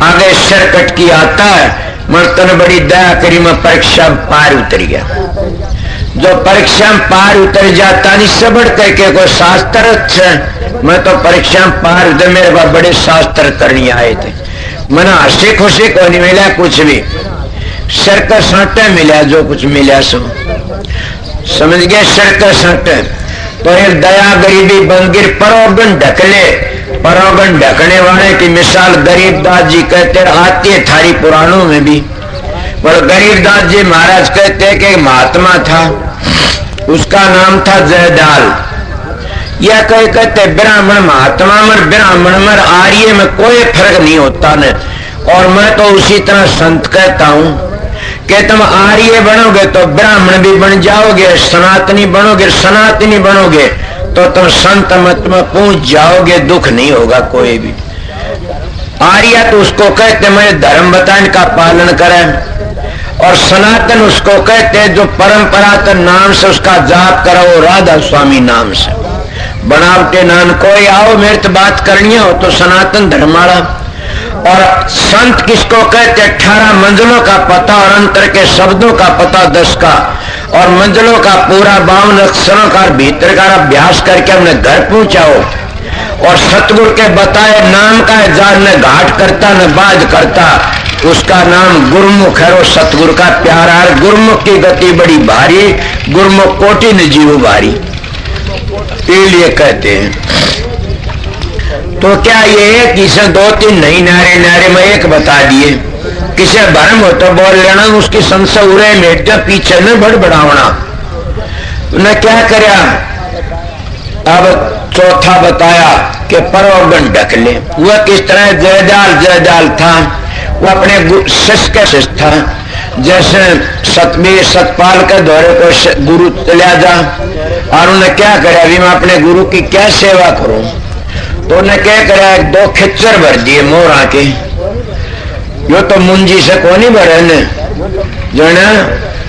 आगे सर कट की आता है, मर्तन बड़ी दया करी मैं परीक्षा पार उतर गया। जो परीक्षा पार उतर जाता नहीं सबड़ करके कोई शास्त्र, मैं तो परीक्षा पार उतर, मेरे पास बड़े शास्त्र करने आए थे। मैंने हंसी खुशी को नहीं मिला कुछ भी, सर का साटा मिला जो कुछ मिला सो समझ गया सर का साटा। तो एक दया गरीबी बंदगिर परोगन ढकले, परोगन ढकने वाले की मिसाल गरीबदास जी कहते आती है थारी पुराणों में भी। पर गरीबदास जी महाराज कहते कि महात्मा था, उसका नाम था जयदाल। यह कहते ब्राह्मण महात्मा में ब्राह्मण में आर्य में कोई फर्क नहीं होता न। और मैं तो उसी तरह संत कहता हूँ कि तुम आर्य बनोगे तो ब्राह्मण भी बन जाओगे, सनातनी बनोगे सनातनी बनोगे तो तुम संत मत में पहुंच जाओगे, दुख नहीं होगा कोई भी। आर्य तो उसको कहते मेरे धर्म बताने का पालन करें, और सनातन उसको कहते जो परंपरागत नाम से उसका जाप करो, राधा स्वामी नाम से। बनावटे नाम कोई आओ मेरे तो बात करनी हो तो सनातन धर्माड़ा। और संत किसको कहते 18 मंजिलों का पता और अंतर के शब्दों का पता 10 का, और मंजिलों का पूरा 52 अक्षरों का भीतर का अभ्यास करके अपने घर पहुंचाओ। और सतगुरु के बताए नाम का जान न घाट करता न बाज करता, उसका नाम गुरुमुख है। और सतगुरु का प्यारा है, गुरुमुख की गति बड़ी भारी, गुरुमुख कोटि न जीव भारी, इसलिए कहते हैं। तो क्या ये किसे 2-3 नहीं नारे में एक बता दिए, किसे भरम हो तो बोल लेना, उसकी संशय उड़े मेट पीछे न बड़बड़ावना न क्या करया। अब चौथा बताया कि परोगन ढक ले। वह किस तरह जयदाल था, वो अपने शिष्य का शिष्य था। जैसे सतवीर सतपाल के दौरे को गुरु चला जा, और उन्हें क्या करे अभी मैं अपने गुरु की क्या सेवा करूं। तो उन्हें क्या करा 2 खिच्चर भर दिए मोर आके, यो तो मुंजी से को नहीं भरे ने जो ना,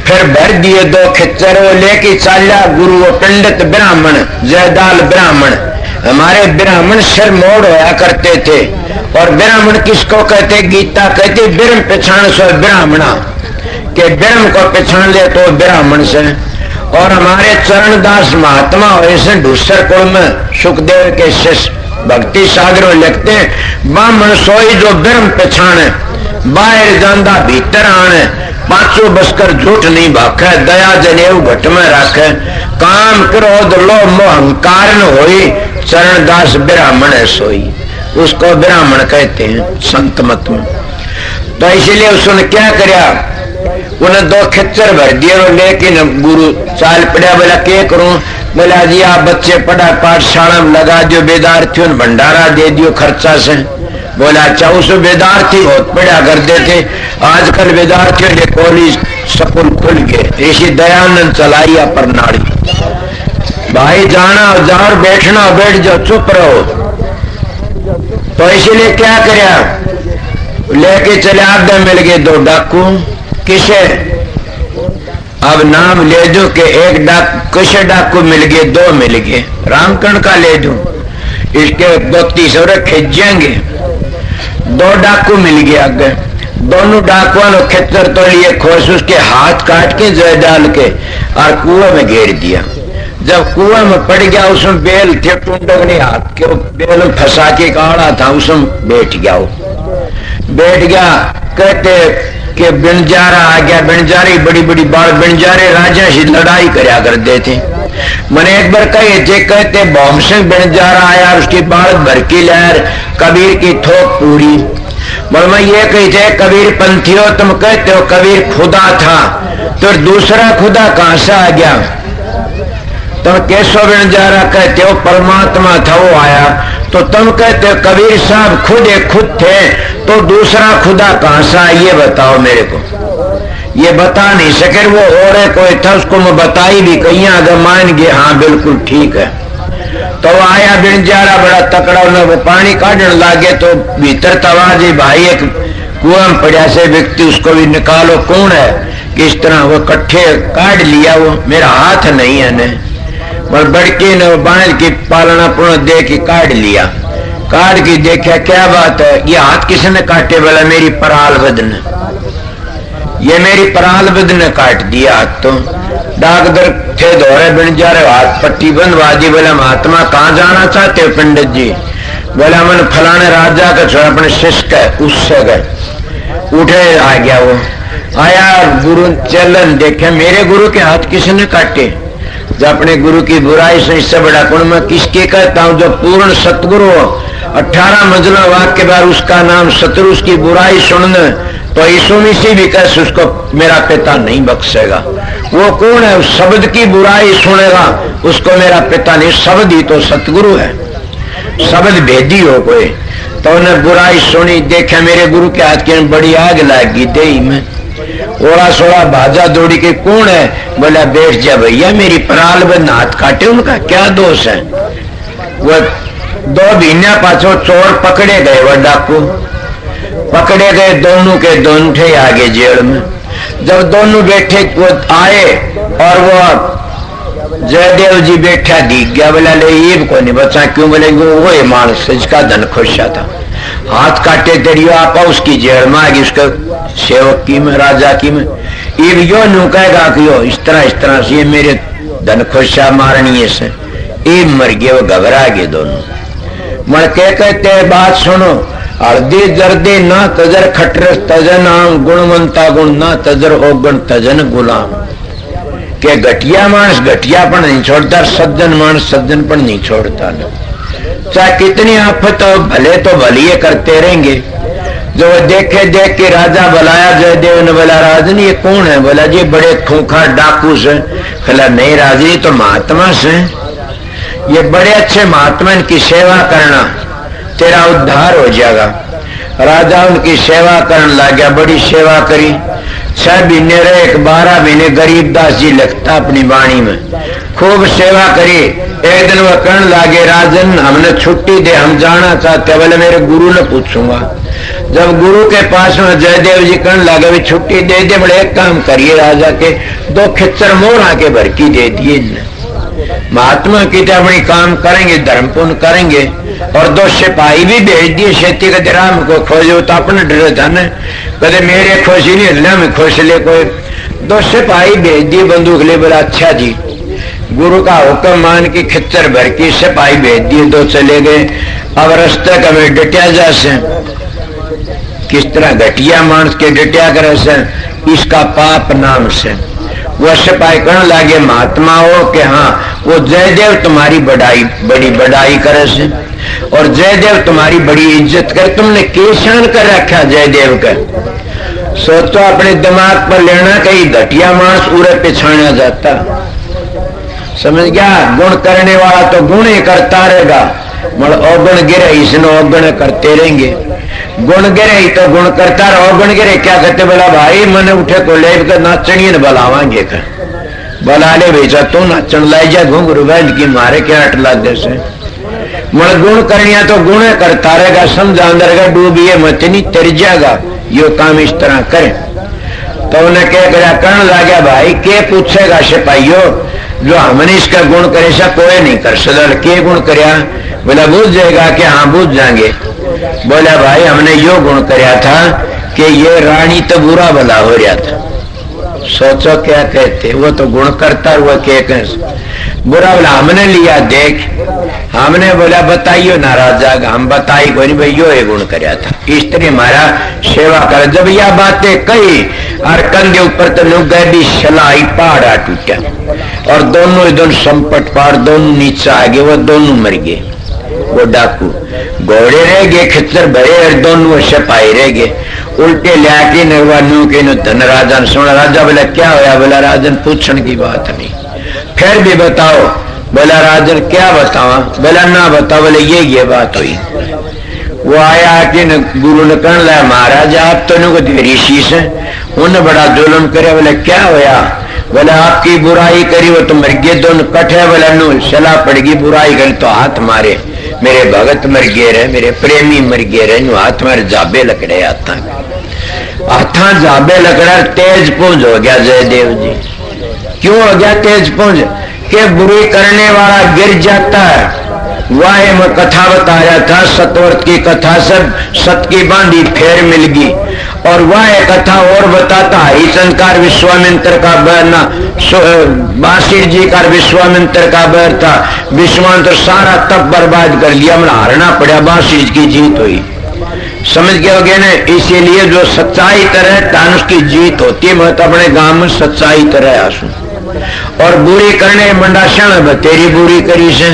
फिर भर दिए 2 खिच्चर। वो लेके चला गुरु, वो पंडित ब्राह्मण जयदाल ब्राह्मण हमारे ब्राह्मण सिर मोड़ होया करते थे। और ब्राह्मण किसको कहते? गीता कहती ब्रह्म पहचान सो ब्राह्मणा, के ब्रह्म को पहचान ले तो ब्राह्मण से। और हमारे चरणदास महात्मा हुए से दूसर कुल में सुखदेव के शिष्य भक्ति सागर लिखते हैं, ब्राह्मण सोई जो ब्रह्म पहचाने, बाहर जांदा भीतर आने, पांचों बसकर झूठ नहीं भाखे, दया जनेऊ घट में रखे, काम क्रोध लोभ मोह अहंकार न होई, चरणदास ब्राह्मण है सोई। उसको ब्राह्मण कहते हैं संत मत में। तो इसलिए उसने क्या किया, उन्हें 2 खच्चर भर दिए और लेकिन गुरु चाल पड़ा। बोला क्या करूं? बोला जी आप बच्चे पढ़ा पाठशाला में लगा दियो, विद्यार्थियों ने भंडारा दे दियो खर्चा से। बोला अच्छा, उस विद्यार्थी बहुत पढ़ा करते थे, आजकल विद्यार्थियों के कॉलेज स्कूल खुल गए, ऐसी दयानंद चलाई प्रणाली। भाई जाना जाओ, बैठना बैठ जाओ, चुप रहो। तो इसलिए क्या किया, लेके चले आगे मिल गए 2 डाकू। किसे? अब नाम ले दो कि एक डाकू, किसे डाकू मिल गए? 2 मिल गए। रामकर्ण का ले दो, इसके 2-3 और खींचेंगे। 2 डाकू मिल गए आगे। दोनों डाकुओं ने खच्चर तो लिए खोस, उसके हाथ काट के जय डाल के और कुएं में घेर दिया। जब कुएं में पड़ गया, उसमें बेल थे, टुंडक ने हाथ के बेल में फंसा के काढ़ा था, उसमें बैठ गया। बैठ गया, कहते कि बिनजारा आ गया। बिनजारी बड़ी बड़ी बाल, बिनजारे राजा से लड़ाई करया करते थे। मैंने एक बार कहे थे, कहते भौम सिंह बिनजारा आया, उसकी बाल भर की लहर, कबीर की थोक पूरी। बोल मैं ये कही थे, कबीर पंथी हो तुम, कहते हो कबीर खुदा था, तो दूसरा खुदा कहां से आ गया? तुम केशव बिनजारा कहते हो परमात्मा था वो आया, तो तुम कहते हो कबीर साहब खुद थे, तो दूसरा खुदा कहां से आया? ये बताओ मेरे को। ये बता नहीं सके, वो और है कोई था, उसको मैं बताई भी कहीं, अगर मान गए हाँ बिल्कुल ठीक है। तो आया बिनजारा बड़ा तकड़ा, वो पानी काटने लागे तो भीतर तवाजी भाई एक कुआं में पड़ा से व्यक्ति, उसको भी निकालो कौन है। किस तरह वो कट्ठे काट लिया, वो मेरा हाथ नहीं है ने, और बड़की ने बांध की पालना पूर्ण दे के काट लिया। काट के देखा क्या बात है, ये हाथ किसने काटे? बोला मेरी पराल बद ने, ये मेरी पराल बद ने काट दिया हाथ। तो डॉक्टर थे दौरे बिनजारे, हाथ पट्टी बंधवा दी। बोला महात्मा कहाँ जाना चाहते हो? पंडित जी। बोला मन फलाने राजा का छोरा अपने शिष्य का, उससे गए। उठे आ गया, वो आया गुरु चलन देखे, मेरे गुरु के हाथ किसने काटे? जो अपने गुरु की बुराई से इससे बड़ा गुण मैं किसके कहता हूं? जो पूर्ण सतगुरु 18 मंजिला वाक्य के बाद उसका नाम शत्रु, उसकी बुराई सुनने तो यीशु मसीह भी कह उसको मेरा पिता नहीं बख्शेगा। वो कौन है? उस शब्द की बुराई सुनेगा उसको मेरा पिता नहीं। शब्द ही तो सतगुरु है, शब्द भेदी हो कोई। तो उन्हें बुराई सुनी, देखा मेरे गुरु के हाथ की बड़ी आग लगी दे में, ओड़ा सोड़ा भाजा दौड़ी के कौन है? बोला बैठ जा भैया, मेरी पराल बंद हाथ काटे, उनका क्या दोष है? वो 2 महीना पाछो चोर पकड़े गए, वो डाकू पकड़े गए, दोनों के दोनों थे आगे जेल में। जब दोनों बैठे वो आए और वो जयदेव जी बैठा दिख गया। बोला ले ये को नहीं बचा, क्यों? बोले वो ये मानस इसका धन खुशा था, हाथ काटे तेरियो आपा उसकी जेल में आ गई, उसके सेवक की में, राजा की में। ये यो नु कहेगा कि यो इस तरह से ये मेरे धन खुशा मारनी से, ये मर गए। वो घबरा गए दोनों। मर के कहते बात सुनो, हल्दी जर्दी ना तजर खटर तजन आम, गुणवंता गुण ना तजर हो गुण तजन गुलाम। के घटिया मानस घटिया पण नहीं छोड़ता, सज्जन मानस सज्जन पण नहीं छोड़ता। चाहे कितनी आफत हो, भले तो भलिए करते रहेंगे। जो देखे देख के राजा बुलाया, जयदेव ने बोला राजन ये कौन है? बोला जी बड़े खूंखार डाकू से। बोला नहीं राजी तो महात्मा से, ये बड़े अच्छे महात्मा, इनकी सेवा करना तेरा उद्धार हो जाएगा। राजा उनकी सेवा करने लग गया, बड़ी सेवा करी। 6 महीने रहे, 12 महीने गरीबदास जी लिखता अपनी वाणी में, खूब सेवा करी। एक दिन वह कहने लगे राजन हमने छुट्टी दे, हम जाना चाहते। बोले मेरे गुरु ने पूछूंगा। जब गुरु के पास में जयदेव जी कहने लगे भी छुट्टी दे दे, बड़े एक काम करिए राजा के 2 खच्चर मोर आके भर की दे दिए। महात्मा की तो अपनी काम करेंगे, धर्म पुण्य करेंगे। और 2 सिपाही भी भेज दिए खेती कदे राम को खोजो, तो अपने डर धन कदे मेरे खोजी नहीं हल्ला में खोज ले कोई। 2 सिपाही भेज दिए बंदूक ले। बोला अच्छा जी, गुरु का हुक्म मान के खच्चर भर के सिपाही भेज दिए, 2 चले गए। अब रास्ते का में डटिया जा से किस तरह घटिया मानस के डटिया करे से, इसका पाप नाम से। वह सिपाही कहने लगे महात्मा हो कि हाँ वो जयदेव तुम्हारी बड़ी बड़ाई करे से, और जयदेव तुम्हारी बड़ी इज्जत करे। तुमने केशान कर रखा जयदेव का। सोचो अपने दिमाग पर लेना, कहीं घटिया मानस उरे पिछाना जाता। समझ गया? गुण करने वाला तो गुण ही करता रहेगा, मगर अवगुण गिरे इसने अवगुण करते रहेंगे। गुण गिरे तो गुण करता रहो, अवगुण गिरे क्या कहते? बोला भाई मैंने उठे को ले नाचनी बुलावांगे कर। बोला ले भेजा तू नाचन लाई जा घुंघरू बैठ की मारे क्या अट लागे से। मगर गुण करनिया तो गुण करता रहेगा, समझा अंदर का डूबिए मत नहीं तर जाएगा। यो काम इस तरह करे तो उन्हें क्या करा करण लगा भाई के पूछेगा सिपाहियों, जो हमने इसका गुण करे सा कोई नहीं कर सकता। के गुण करया? बोला बुझ जाएगा कि हाँ बुझ जाएंगे। बोला भाई हमने यो गुण करया था कि ये रानी तो बुरा भला हो रहा था। सोचो क्या कहते, वो तो गुण करता हुआ के बुरा भला हमने लिया देख। हमने बोला बताइयो ना राजा, हम बताई कोई भाई यो ये गुण करया था, इस तरह हमारा सेवा कर। जब यह बातें कही और कंधे ऊपर तो लोग गए भी सलाई पहाड़ा टूटा, और दोनों संपट पार दोनों नीचे आ गए, वो दोनों मर गए। वो डाकू घोड़े रह गए, खच्चर भरे, और दोनों सिपाही रह गए। उल्टे लिया नगवानियों के धन राजा ने सुना। राजा बोला क्या होया? बोला राजन पूछने की बात नहीं, फिर भी बताओ। बोला राजन क्या बतावा? बोला ना बताओ। बोले ये बात हुई। वो आया कि गुरु ने कहने लगा महाराज आप तो ऋषि से उन्हें बड़ा जुल्म करे। बोले क्या होया? बोले आपकी बुराई करी वो तो मर गए दोनों कट्ठे। बोला नु सलाह पड़गी बुराई करी तो हाथ मारे, मेरे भगत मर गए रहे, मेरे प्रेमी मर गए रहे, नु हाथ मारे जाबे लकड़े हाथा जाबे लकड़ा। तेज पुंज हो गया जयदेव जी। क्यों हो गया तेज पुंज? के बुरी करने वाला गिर जाता है। वह मैं कथा बताया था, सतवर्त की कथा सब सत की बांधी फेर मिल गई। और वह कथा और बताता हरिशंकर विश्वामित्र का बहना, बासिर जी का विश्वामित्र का बैर था। विश्वामित्र सारा तप बर्बाद कर लिया, हमने हारना पड़ा, बासिर की जीत हुई। समझ गए होगे ना? इसीलिए जो सच्चाई तरह उसकी जीत होती है। मैं तो अपने गांव में सच्चाई तरह आसू, और बुरी करने मंडाशन तेरी बुरी करी से,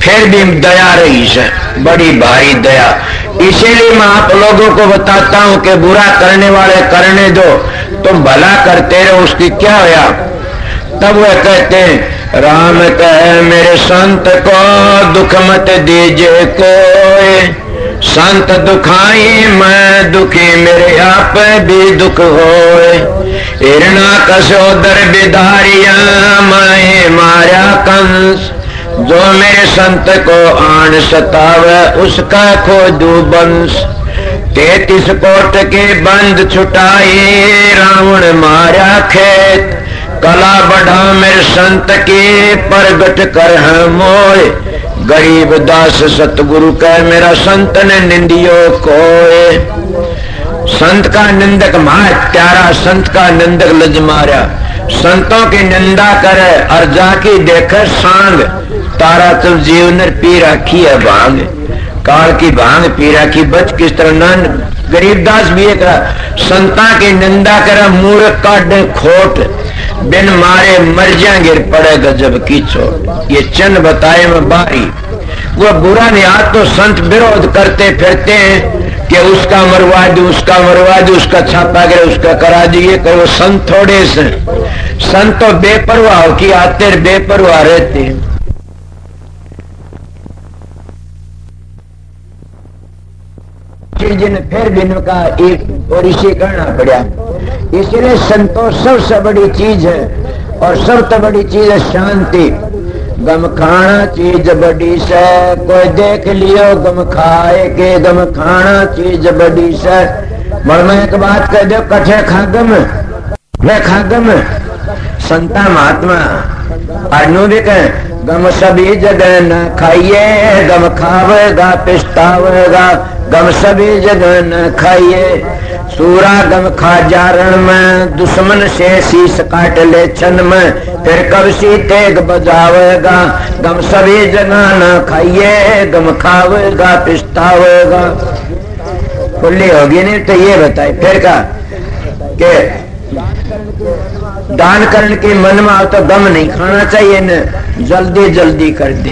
फिर भी दया रही से, बड़ी भारी दया। इसीलिए मैं आप लोगों को बताता हूं कि बुरा करने वाले करने दो, तुम भला करते रहो। उसकी क्या होया? तब वह कहते हैं राम कहे मेरे संत को दुख मत दीजिए कोई, संत दुखाई मैं दुखी मेरे आप भी दुख होए। हिरणा कसोदर बिधारिया मैं मारा कंस, जो मेरे संत को आन सतावे उसका खोदू वंश। 33 कोट के बंद छुटाई रावण मारा खेत, कला बढ़ा मेरे संत के प्रगट कर है मोए। गरीब दास सतगुरु कह मेरा संत ने निंदियो कोय। संत का निंदक महात्यारा, संत का निंदक लज मारा। संतों की निंदा करे और जाके देखे सांग, तारा तो जीवन पी रखी है भांग, काल की भांग पी रखी। बच किस तरह नन गरीबदास भी एक संता की निंदा करे, मूर्ख काटे खोट, बिन मारे मर जाएंगे पड़े गजब की चोट। ये चंद बताए में बारी। वो बुरा निहात तो संत विरोध करते फिरते हैं कि उसका मरवा दो, उसका मरवा दो, उसका छापा करे, उसका करा दिए। कि वो संत थोड़े से, संत तो बेपरवाह हो कि आते बेपरवाह रहते हैं। जिन्हें फिर भी इनका एक और इसे करना पड़ा। इसलिए संतोष सबसे बड़ी चीज है, और सबसे बड़ी चीज है शांति। गम खाना चीज बड़ी से, कोई देख लियो गम खाए के, गम खाना चीज बड़ी से। मर में एक बात कह दो, कठे खागम वे खागम संता महात्मा अनु भी कह गम सभी जगह न खाइए, गम खावेगा पछतावेगा। गम सभी जगह न खाइए, सूरा गम खा जारण में, दुश्मन से शीश काट ले छन में, फिर कब सी तेग बजावेगा। गम सभी जगह न खाइए, गम खावेगा पछतावेगा। खुली होगी नहीं तो ये बताए फिर का के दान करने के मन में आओ तो गम नहीं खाना चाहिए न, जल्दी जल्दी कर दे।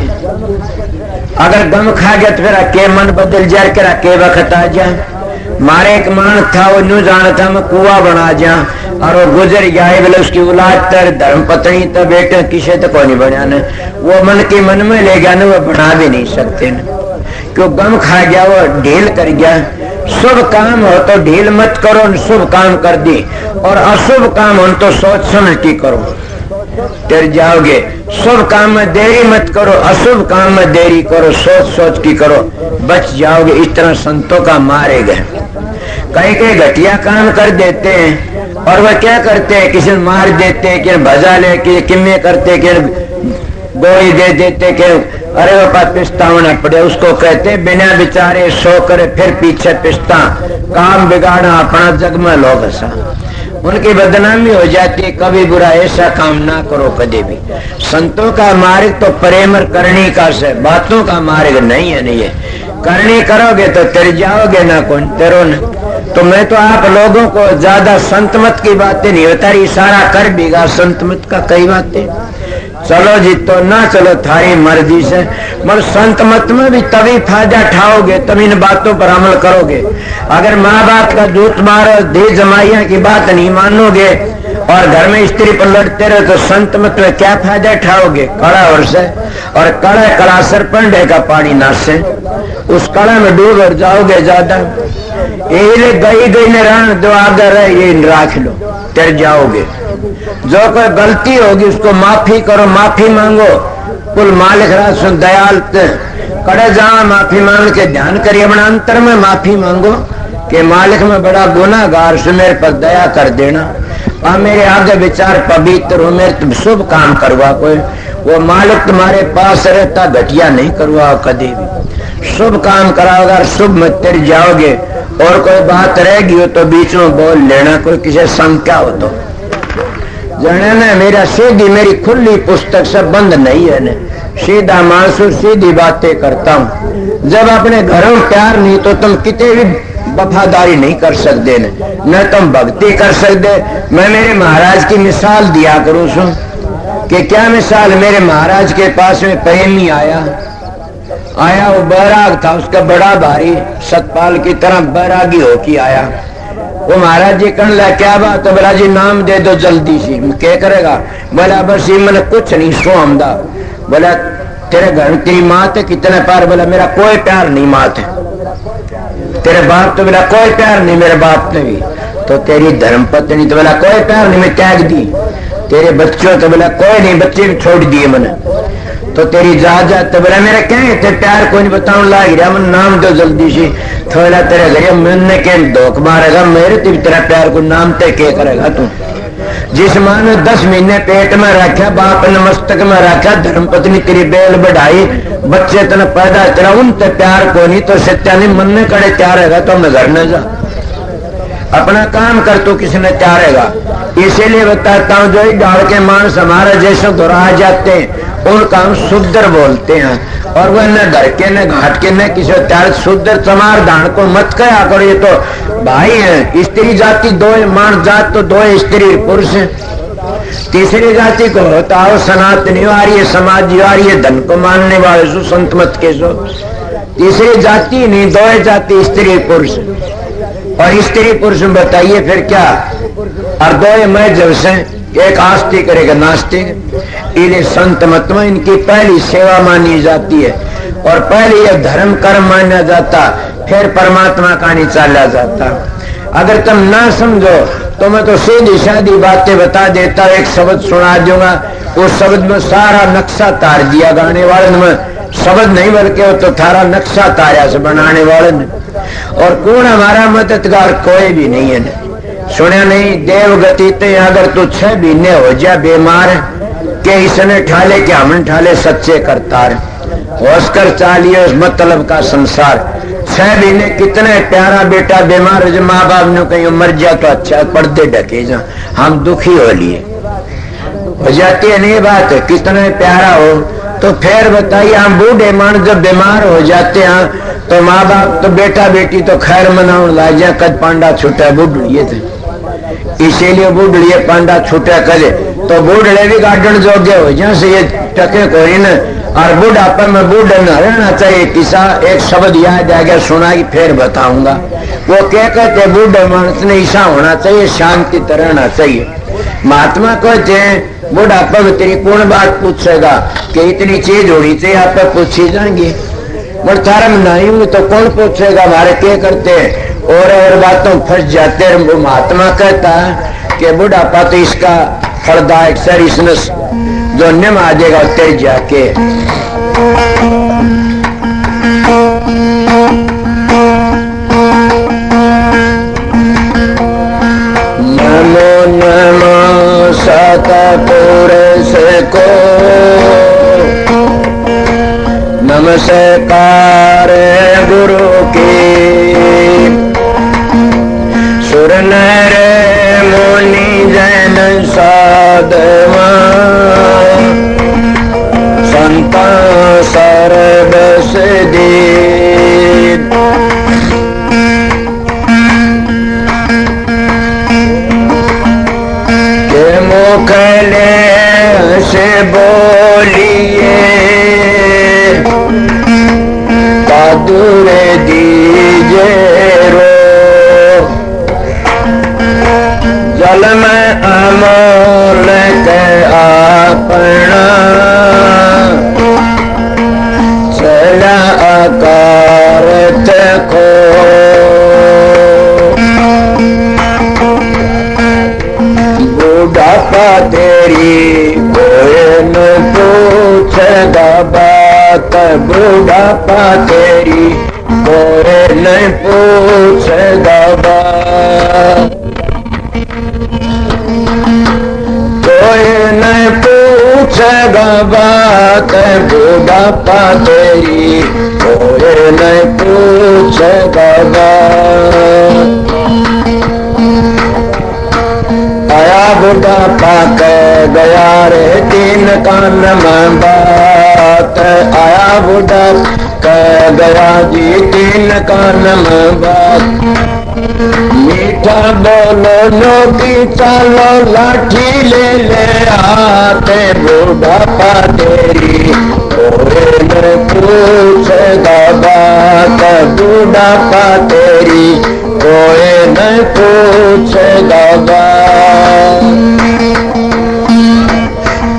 अगर गम खा गया तो फिर के मन बदल जाए, करा के वक्त आ जाए। मारे एक मान था वो न्यू जाना था मैं कुआ बना जा, और वो गुजर गया बोले उसकी औलाद तर धर्म पत्नी तो बेटे किसे तो कोई नहीं बना न, वो मन के मन में ले गया न, वो बना भी नहीं सकते न, क्यों गम खा गया, वो ढील कर गया। शुभ काम हो तो ढील मत करो, शुभ काम कर दी, और अशुभ काम हो तो सोच समझ की करो, डर जाओगे। शुभ काम में देरी मत करो, अशुभ काम में देरी करो, सोच सोच की करो, बच जाओगे। इस तरह संतों का मारे गए। कई कई घटिया काम कर देते हैं, और वह क्या करते हैं, किसी मार देते हैं, कि भजा ले, कि किम्मे करते, कि गोली दे देते, कि अरे वो पास पिस्तावना पड़े, उसको कहते बिना बिचारे सो करे फिर पीछे पिस्ता, काम बिगाड़ा अपना जग में लोग हंसा। उनकी बदनामी हो जाती है। कभी बुरा ऐसा काम ना करो कभी भी। संतों का मार्ग तो प्रेम करनी का से, बातों का मार्ग नहीं है। नहीं है करनी करोगे तो तर जाओगे ना, कौन तेरो न। तो मैं तो आप लोगों को ज्यादा संत मत की बातें नहीं बता रही, इशारा कर बीगा संत मत का कई बातें। चलो जी तो ना चलो थारी मर्जी से, मगर संत मत में भी तभी फायदा उठाओगे, तभी इन बातों पर अमल करोगे। अगर माँ बाप का दूत मारो, धी जमाइया की बात नहीं मानोगे और घर में स्त्री पर लड़ते रहो तो संत मत में क्या फायदा उठाओगे। कड़ा वर्ष है और कड़ा कड़ा सरपंड का पानी नासे, उस कड़ा में डूब और जाओगे ज्यादा। यही गई गई ने रहने दो, आगे रहे ये राख लो, तर जाओगे। जो कोई गलती होगी उसको माफी करो, माफी मांगो। कुल मालिक राज सुन दयाल कड़े जहाँ माफी मांग के ध्यान करिए, अपना अंतर में माफी मांगो कि मालिक में बड़ा गुनाहगार से मेरे पर दया कर देना, और मेरे आगे विचार पवित्र हो, मेरे तुम शुभ काम करवा। कोई वो मालिक तुम्हारे पास रहता घटिया नहीं करवा कभी भी, शुभ काम कराओगा, शुभ में तिर जाओगे। और कोई बात रहेगी हो तो बीच में बोल लेना, कोई किसी शंका हो तो। जाने ना मेरा सीधी मेरी खुली पुस्तक से बंद नहीं है न, सीधा मानसू सीधी बातें करता हूँ। जब अपने घरों में प्यार नहीं तो तुम कितने भी वफादारी नहीं कर सकते न तुम भक्ति कर सकते। मैं मेरे महाराज की मिसाल दिया करूँ सु कि क्या मिसाल। मेरे महाराज के पास में प्रेमी आया, वो बैराग था, उसका बड़ा भारी सतपाल की तरह बैरागी होके आया। वो महाराज जी कहने लगा क्या बात, तो बोला जी नाम दे दो जल्दी सी। क्या करेगा, बोला बस ये मैंने कुछ नहीं सोमदा। बोला तेरे घर तेरी मात है कितने प्यार, बोला मेरा कोई प्यार नहीं मात है। तेरे बाप तो बोला कोई प्यार नहीं मेरे बाप ने भी। तो तेरी धर्म पत्नी तो बोला कोई प्यार नहीं मैं त्याग दी। तेरे बच्चों तो बोला कोई नहीं बच्चे भी छोड़ दिए मैंने। तो तेरी जा तो बोला मेरा क्या थे प्यार कोई नहीं बताऊं लाग रहा, मन नाम दो जल्दी सी। थोड़ा तेरे घर मैंने के धोख मारेगा, मेरे तो तेरा प्यार को नाम ते के करेगा तू। जिस माँ ने 10 महीने पेट में रखा, बाप ने मस्तक में रखा, धर्म पत्नी तेरी बेल बढ़ाई, बच्चे तेने पैदा तेरा उनते प्यार को नहीं तो सत्या नहीं मन में कड़े त्यार रहेगा तो मैं घर न जा, अपना काम कर तू किसी ने त्यारेगा। इसीलिए बताता हूँ जो गाँव के मानस हमारे जैसे दोहरा जाते हैं उनका हम शुद्र बोलते हैं, और वह न घर के न घाट के न किसी त्यार शुद्र समार दान को मत कया करो। ये तो भाई है, स्त्री जाति दो मान जात तो दो स्त्री पुरुष है। तीसरी जाति को होता हो सनातनी वारी समाज वारी धन को मानने वाले सो संत मत के सो। तीसरी जाति नहीं, दो जाति स्त्री पुरुष। और स्त्री पुरुष में बताइए फिर क्या, और दो मैं जब से एक आस्तिक करेगा नास्तिक। इन्हें संत मत में इनकी पहली सेवा मानी जाती है, और पहले ये धर्म कर्म माना जाता, फिर परमात्मा का नहीं चला जाता। अगर तुम ना समझो तो मैं तो सीधी सादी बातें बता देता, एक शब्द सुना दूंगा, उस शब्द में सारा नक्शा तार दिया गाने वाले में। शब्द नहीं बल्कि हो तो थारा नक्शा तारा से बनाने वाले ने। और कौन हमारा मददगार, कोई भी नहीं है। सुने नहीं देव गति ते अगर तू 6 महीने हो जा बीमार के इसने ठाले के हमने ठाले सच्चे करतार, होशकर चालिए उस मतलब का संसार। 6 महीने कितने प्यारा बेटा बीमार जो माँ बाप ने कहीं मर जा तो अच्छा, पर्दे ढके जा, हम दुखी हो लिए हो जाती है नहीं बात, कितने प्यारा हो। तो फिर बताइए हम बूढ़े मान जब बीमार हो जाते हैं तो माँ बाप तो बेटा बेटी तो खैर मनाउन ला जा, कद पांडा छूटा बूढ़िए थे, इसीलिए बूढ़िए पांडा छूटा करे तो बूढ़े भी गार्डन जोगे हो जा से ये टके कोई न। और बुढ़ापा में बूढ़े न रहना चाहिए। किसा एक शब्द याद आ गया, सुना कि फिर बताऊंगा। वो क्या कहते बूढ़े मानस ने ऐसा होना चाहिए, शांति रहना चाहिए। महात्मा कहते हैं बुढ़ापा में तेरी कौन बात पूछेगा कि इतनी चीज होनी चाहिए, आप पूछी जाएंगी, पर तारा में नहीं हुई तो कौन पूछेगा, हमारे क्या करते हैं और बातों फंस जाते हैं। वो महात्मा कहता है कि बुढ़ापा तो इसका फलदायक सर, इसने जो निम आ जाएगा तेज जाके। नमो नमो सतपुरुष को नमस्कार गुरु की, सुर नर मुनि जन साधवा संता सर्वस दीप। के मुखले से बोलिए बहादुर दीजे रो, जल में अमोल के अपना चला आकारत को। बुढ़ापा तेरी कोई न पूछेगा बात, बुढ़ापा तेरी कोई न पूछेगा बात, कोई न पूछेगा बात, बुढ़ापा तेरी कोई न पूछेगा बात। आया बुढ़ापा कह गया रे तीन कान में बात, आया बुढ़ा कह गया जी तीन कान में बात। मीठा बोलो नोकी चालो लाठी ले ले आते, बुढ़ापा तेरी कोई न पूछेगा बात, बुढ़ापा तेरी कोई न पूछेगा बात।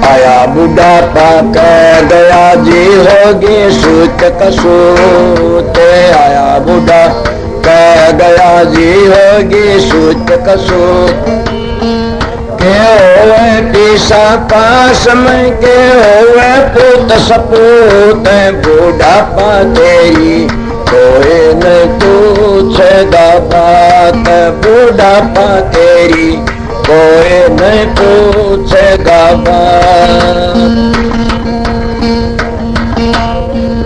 आया बुढ़ापा कह गया जी होगी सूत कसूत, आया बुढ़ा कह गया जी होगी सूत कसूत। के होवे पीसा पास में के होवे पुत सपूत, बुढ़ापा तेरी कोई न पूछेगा बात, बुढ़ापा तेरी कोई न पूछेगा बात।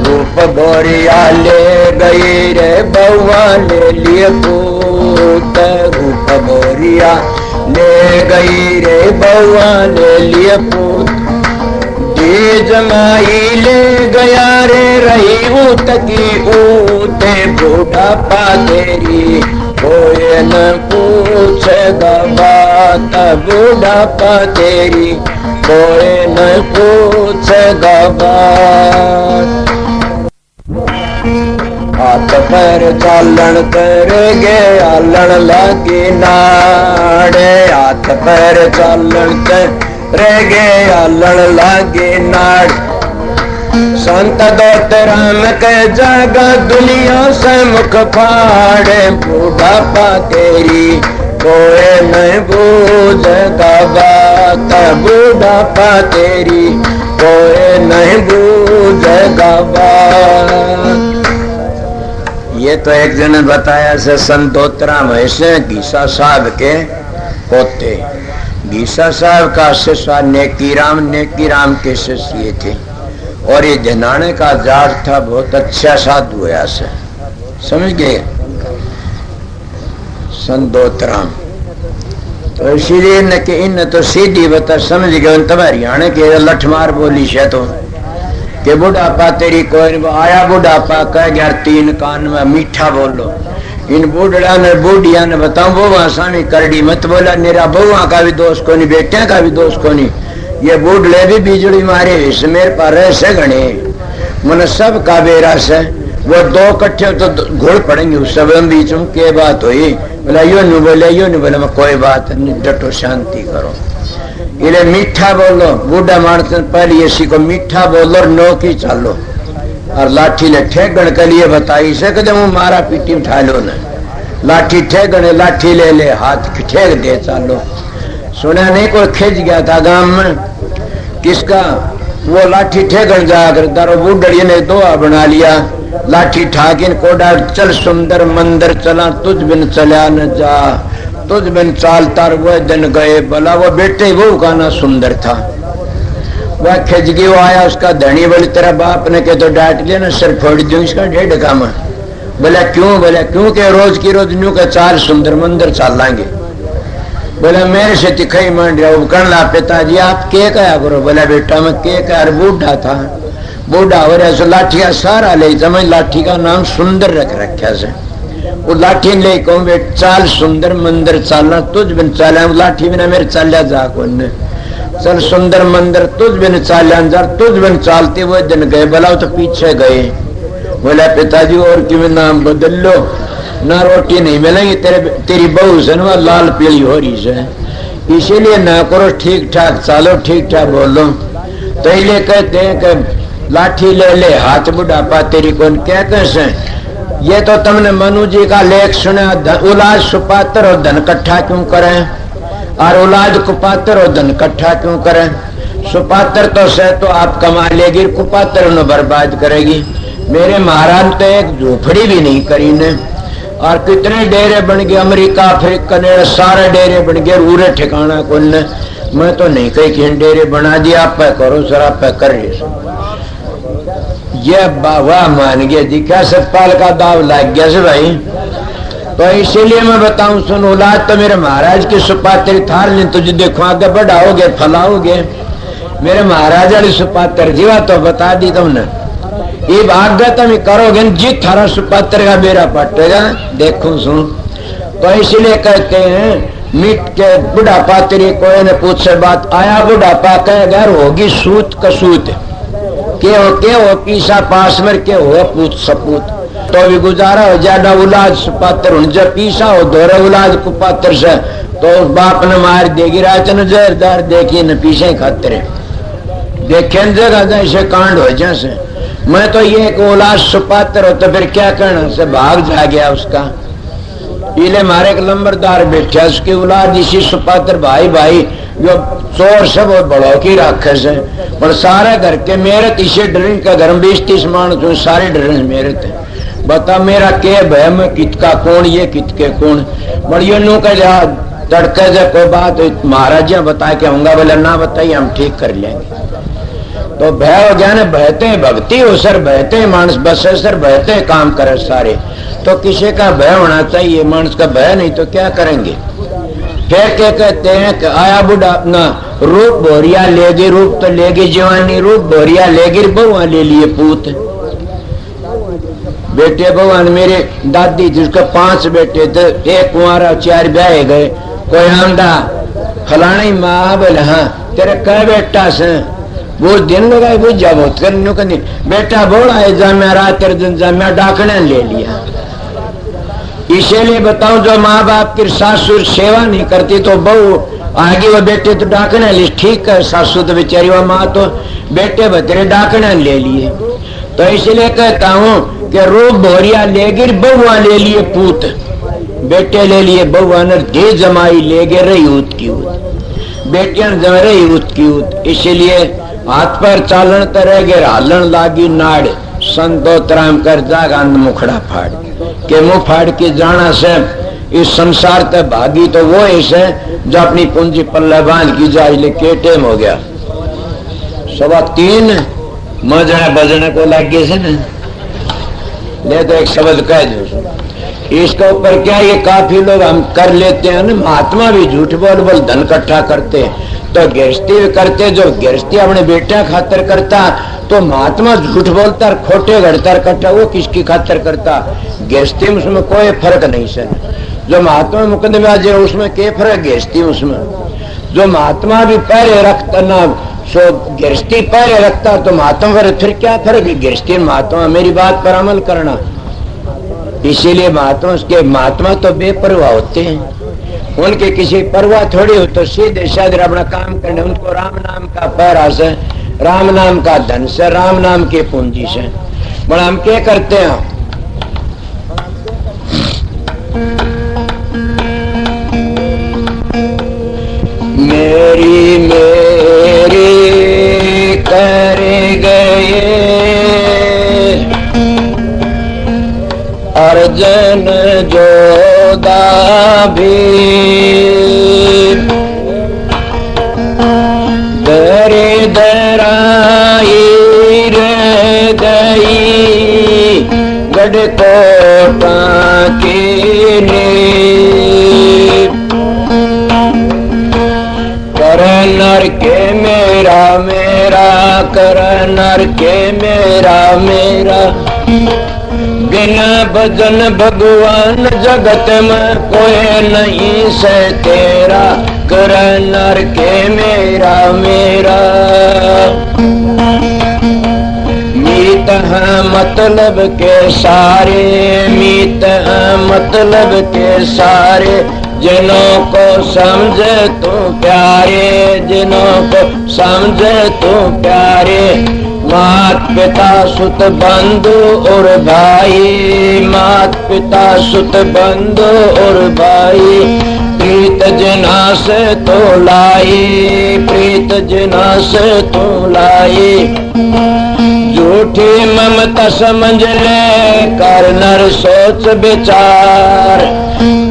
रूप गोरिया ले गई रे बउआ ले लिए पूत, रूप गोरिया ले गई रे बउआ ले लिए पूत। जमाई ले गया रे रही ऊत की ऊते, बुढ़ापा तेरी कोई न पूछेगा बात, बुढ़ापा तेरी कोई न पूछेगा बात। हाथ पैर चालन कर गे आलन लागे नाड़े, हाथ पैर चालन कर गे आलन लागे नाड़। संत दौत राम के जगह दुनिया से मुख फाड़े, बुढ़ापा तेरी कोई न बूझेगा बात, बुढ़ापा तेरी कोई नहीं बूझेगा बात। ये तो एक जन ने बताया से संतोत्रा में से घीसा साहब के पोते घीसा साहब का शिष्य नेकी राम के शिष्य ये थे और ये जनाने का जाट था, बहुत अच्छा साधु हुआ से, समझ गए, संदोतराम। तो इसीलिए न कि इन तो सीधी बता समझ गए तब हरियाणा के लठमार बोली से तो कि बुढ़ापा तेरी कोई आया, बुढ़ापा कह गया 3 कान में मीठा बोलो। इन बूढ़ा ने बूढ़िया ने बताऊं वो आसानी करड़ी मत बोला, मेरा बहुआ का भी दोष को नहीं, बेटिया का भी दोष को नहीं, ये बूढ़े भी बिजली मारे इस मेरे पर ऐसे गणे मन सब का बेरा से वो 2 कट्ठे तो घुड़ पड़ेंगे उस सब बीच में के बात हुई, बोला यो नहीं बोले यो नहीं बोले, मैं कोई बात नहीं, डटो शांति करो, इले मीठा बोलो। बूढ़ा मानस पहले इसी को मीठा बोलो और नो की चालो और लाठी ले ठेगण के लिए बताई से कदम मारा पीटी में ठा लो न, लाठी ठेगण लाठी ले ले हाथ ठेग दे चालो। सुना नहीं कोई खिंच गया था गांव में, किसका वो लाठी ठेगण जाकर दारो बूढ़ी ने दोहा बना लिया, लाठी ठाकिन कोडा चल सुंदर मंदिर चला तुझ बिन चला न जा, तुझ बिन चालता वो दिन गए, भला वो बेटे वो गाना सुंदर था, वह खिजगी वो आया उसका धनी, बोले तेरा बाप ने के तो डांट लिया ना, सर फोड़ दूं इसका 1.5 काम। बोला क्यों? बोला क्यों के रोज की रोज न्यू का 4 सुंदर मंदिर चल लाएंगे। बोला मेरे से तिखाई मान रहा कहना पिताजी आप के कहा करो। बोला बेटा मैं के कह, बूढ़ा था, बूढ़ा हो रहा लाठी का सारा ले समझ, लाठी का नाम सुंदर रख रखा से, वो लाठी ले कहूँ बेट चाल सुंदर मंदिर चलना तुझ बिन चला, लाठी बिना मेरे चलिया जा कौन, चल सुंदर मंदिर तुझ बिन चालिया जा, तुझ बिन चालते वो दिन गए, बोला तो पीछे गए। बोला पिताजी और क्यों नाम बदल लो, ना रोटी नहीं मिलेगी तेरी बहू से ना लाल पीली हो रही है, इसीलिए ना करो ठीक ठाक चालो ठीक ठाक बोलो। तो ये कहते हैं कि लाठी ले ले हाथ बुढ़ापा तेरी कौन क्या कैसे। ये तो तुमने मनु जी का लेख सुना, औलाद सुपात्र और धन इकट्ठा क्यों करें, और औलाद कुपात्र और धन इकट्ठा क्यों करें। सुपात्र तो से तो आप कमा लेगी, कुपात्र उन्हें बर्बाद करेगी। मेरे महाराज तो एक झोपड़ी भी नहीं करी ने, और कितने डेरे बन गए, अमेरिका अफ्रीका कनेडा सारे डेरे बन गए, रूरे ठिकाना कौन ने। मैं तो नहीं कही कि डेरे बना दिया, आप पे करो सर आप पे कर रही। ये बाबा मान गया जी, क्या सतपाल का दाव लग गया से भाई। तो इसीलिए मैं बताऊं सुन, औलाद तो मेरे महाराज की सुपात्री थार नहीं, तुझे देखो आगे बढ़ाओगे फलाओगे। मेरे महाराज वाली सुपात्र जीवा तो बता दी तुमने, ये आगे तुम करोगे जी थारा सुपात्र का बेरा पटेगा, देखो सुन। तो इसीलिए कहते हैं मिट के बुढ़ापा तेरी कोई ने पूछ से बात आया, बुढ़ापा कह घर होगी सूत कसूत, के हो पीसा पास मर के हो पूत सपूत, तो भी गुजारा हो ज्यादा औलाद सुपात्र हूं, जब पीसा हो दोरे औलाद कुपात्र से तो बाप ने मार देगी, रात न जहरदार देखी न पीछे खातिर देखे जगह जैसे कांड हो जैसे। मैं तो ये औलाद सुपात्र हो तो फिर क्या करना से भाग जा गया उसका। इले मारे एक लंबरदार बैठा, उसकी औलाद इसी सुपात्र भाई भाई जो चोर सब बड़ो की राक्षस है, पर सारे घर के मेरे इसे डरिंग का घर 20-30 मानस सारे डरें मेरे थे। बता मेरा के भय में कितका कौन ये कितके कौन बड़ियों नु का जा तड़के से कोई बात महाराज बता के होंगे, बोले ना बताइए हम ठीक कर लेंगे। तो भय हो गया ना, बहते भक्ति हो सर, बहते मानस बसे सर, बहते काम करे सारे। तो किसी का भय होना चाहिए, मानस का भय नहीं तो क्या करेंगे। फिर क्या कहते हैं कि आया बुढ़ा अपना रूप भोरिया लेगी, रूप तो लेगी जवानी, रूप भोरिया लेगी, बहुआ ले लिए पूत। बेटे भगवान मेरे दादी जिसके 5 बेटे थे, एक कुंवारा 4 ब्याह गए। कोई आंदा फलानी माँ बोले हाँ तेरे कई बेटा से, वो दिन लगा वो जब करने बेटा बोला है जामिया रात दिन जामिया डाकने ले लिया। इसीलिए बताऊं जो माँ बाप की सासुर सेवा नहीं करती तो बहू आगे वो बेटे तो डाकने ले, ठीक है सासू तो बेचारी वो माँ तो बेटे बतरे डाकने ले लिए। तो इसलिए कहता हूँ कि रूप भोरिया लेगी बहुआ ले लिए पूत, बेटे ले लिए बहुआ ने धे जमाई ले गए रही ऊत की ऊत, बेटियां जम रही ऊत की ऊत। इसीलिए हाथ पर चालन तरह गे हालन लागी नाड़, संतोतराम कर जागा मुखड़ा फाड़ के मुंह फाड़ के जाना से इस संसार ते भागी तो वो ऐसे जो अपनी पूंजी पल्ला बांध की जा के टेम हो गया 3:15 मजने बजने को लग गए से न ले तो एक शब्द कह दो इसके ऊपर क्या ये काफी लोग हम कर लेते हैं ना। महात्मा भी झूठ बोल बोल धन इकट्ठा करते तो गृहस्थी भी करते। जो गृहस्थी अपने बेटा खातर करता तो महात्मा झूठ बोलता और खोटे घड़ता इकट्ठा वो किसकी खातर करता। गृहस्थी में उसमें कोई फर्क नहीं सर। जो महात्मा मुकदमेबाज है उसमें क्या फर्क गृहस्थी उसमें। जो महात्मा भी पैरे रखता ना सो गृहस्थी पैरे रखता तो महात्मा पर फिर क्या फर्क है गृहस्थी महात्मा। मेरी बात पर अमल करना। इसीलिए महात्मा तो बेपरवाह होते हैं। उनके किसी परवाह थोड़ी हो तो सीधे साधे अपना काम करने। उनको राम नाम का पैरा से, राम नाम का धन से, राम नाम के पूंजी से। बड़ा हम क्या करते हैं मेरी मेरी कर गए अर्जन जोदा भी दरे दराई रह गई गढ़कोटा की नींव कर नर के मेरा मेरा कर नर के मेरा मेरा बिना भजन भगवान जगत में कोई नहीं से तेरा कर नर के मेरा मेरा मीत है मतलब के सारे मीत है मतलब के सारे जिन्हों को समझे तू प्यारे जिन्हों को समझे तू प्यारे मात पिता सुत बंधु और भाई मात पिता सुत बंधु और भाई प्रीत जना से तो लाई प्रीत जना से तो लाई झूठी ममता समझ ले कर नर सोच विचार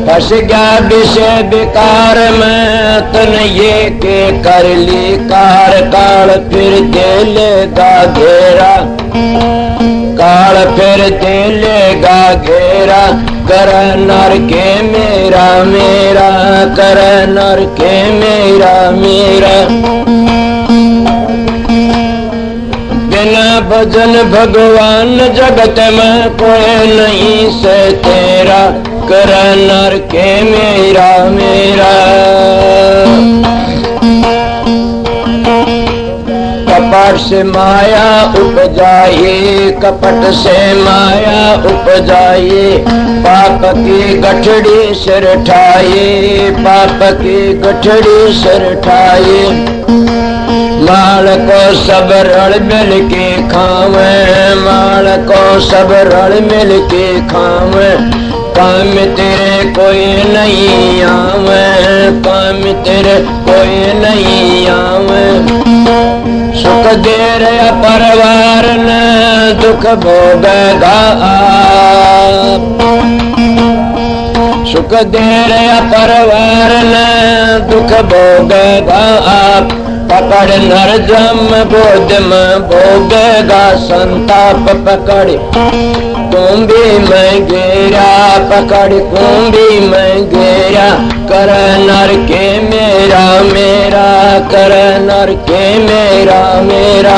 फंस गया विषय विकार में तन ये के कर ली कार काल फिर दे लेगा घेरा काल फिर दे लेगा घेरा कर नर के मेरा मेरा कर नर के मेरा मेरा बिना भजन भगवान जगत में कोई नहीं से तेरा कर नर के मेरा मेरा कपट से माया उपजाए कपट से माया उपजाए पाप की गठड़ी सिर ठाए पाप की गठड़ी सिर ठाए माल को सब रल मिल के खावे माल को सब रल मिल के खावे काम तेरे कोई नहीं आवे काम तेरे कोई नहीं आवे सुख दे रहा परिवार ने दुख भोगेगा आप सुख दे रहा परिवार ने दुख भोगेगा आप पकड़ नर जम बोध में भोगेगा संताप पकड़ कुंभी में घेरा पकड़ कुंभी में घेरा कर नर के मेरा मेरा कर नर के मेरा मेरा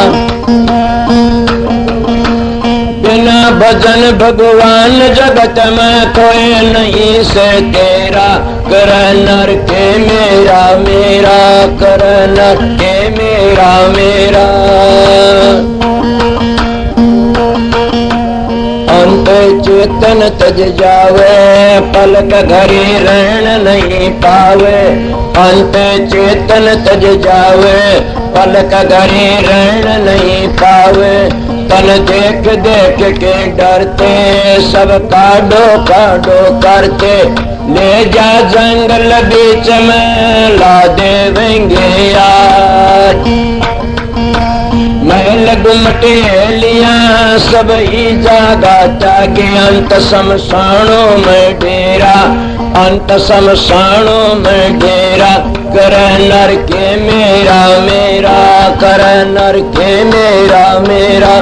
बिना भजन भगवान जगत में कोई नहीं से तेरा कर नर के मेरा मेरा कर नर के मेरा मेरा अंत चेतन तज जावे पलक घड़ी रहन नहीं पावे अंत चेतन तज जावे पलक घड़ी रहन नहीं पावे तन देख देख के डरते सब काडो काडो करते ले जा जंगल बीच में ला देवेंगे यार महल गुमटे लिया सब ही जागा जाके अंत शमशानों में डेरा अंत शमशानों में डेरा कर नर के मेरा मेरा कर नर के मेरा मेरा।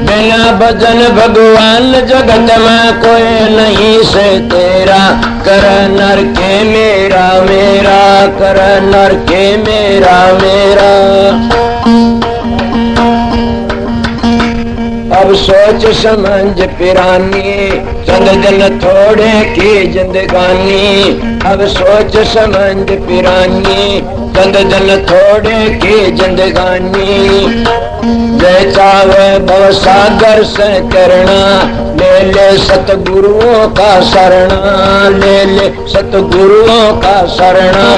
बिना भजन भगवान जगत में कोई नहीं से तेरा कर नर के मेरा मेरा कर नर के मेरा मेरा। अब सोच समझ पिरानी चंद दिन थोड़े की जिंदगानी। अब सोच समझ पिरानी चंद दिन थोड़े की जिंदगानी। जय चावे भव सागर से करना ले ले सतगुरुओं का शरणा ले ले सतगुरुओं का शरणा।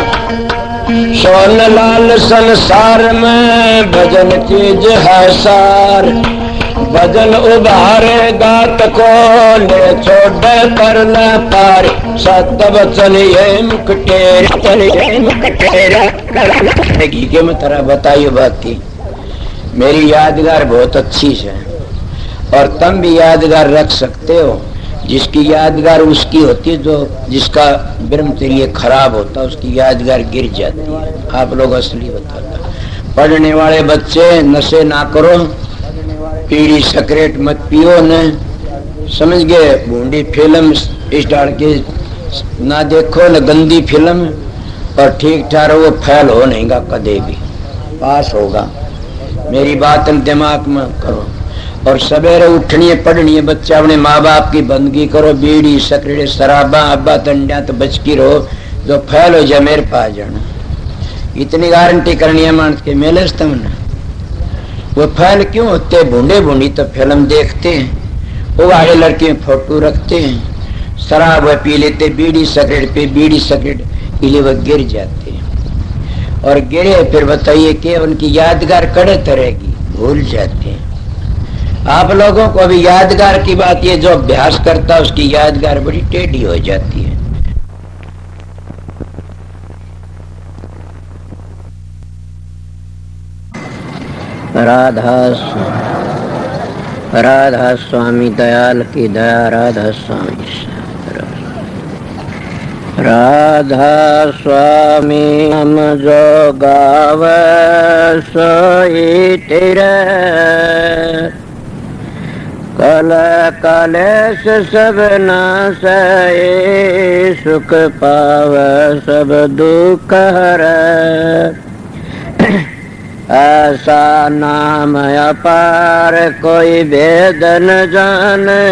सोन लाल संसार में भजन चीज है सार। भजन उभारेगा को ले छोड़े पर न पार। सत्य वचन ये मुकटेरा के मैं तरह बताइए बाकी। मेरी यादगार बहुत अच्छी है और तुम भी यादगार रख सकते हो। जिसकी यादगार उसकी होती है, जो जिसका ब्रह्मचर्य खराब होता है उसकी यादगार गिर जाती है। आप लोग असली बताता। पढ़ने वाले बच्चे नशे ना करो, पीड़ी सिगरेट मत पियो न, समझ गए। भूंडी फिल्म इस डाल के ना देखो न, गंदी फिल्म। और ठीक ठाक वो फैल हो नहींगा, कदे भी पास होगा। मेरी बात दिमाग में करो। और सवेरे उठनी है, पढ़नी है, बच्चा अपने माँ बाप की बंदगी करो। बीड़ी सिगरेट शराबा अब्बा तंडिया तो बच की रहो, जो फैल हो जाए मेरे पास जाना। इतनी गारंटी करनी है मान के मेले तुमने। वो फैल क्यों होते? भूंडे भूंडी तो फिल्म देखते हैं, वो आगे लड़के फोटो रखते हैं, शराब पी लेते, बीड़ी सिगरेट पे बीड़ी सिगरेट पी ले, वो गिर जाते हैं। और गिरे फिर बताइए कि उनकी यादगार कड़े तरह की भूल जाते हैं। आप लोगों को अभी यादगार की बात, ये जो अभ्यास करता है उसकी यादगार बड़ी टेढ़ी हो जाती है। राधा स्वामी दयाल की दया। राधा स्वामी राधा स्वामी हम जो गाव सोई तेरे। कल कलेश सब नाश सुख पाव सब दुख हर। ऐसा नाम अपार कोई भेद न जाने।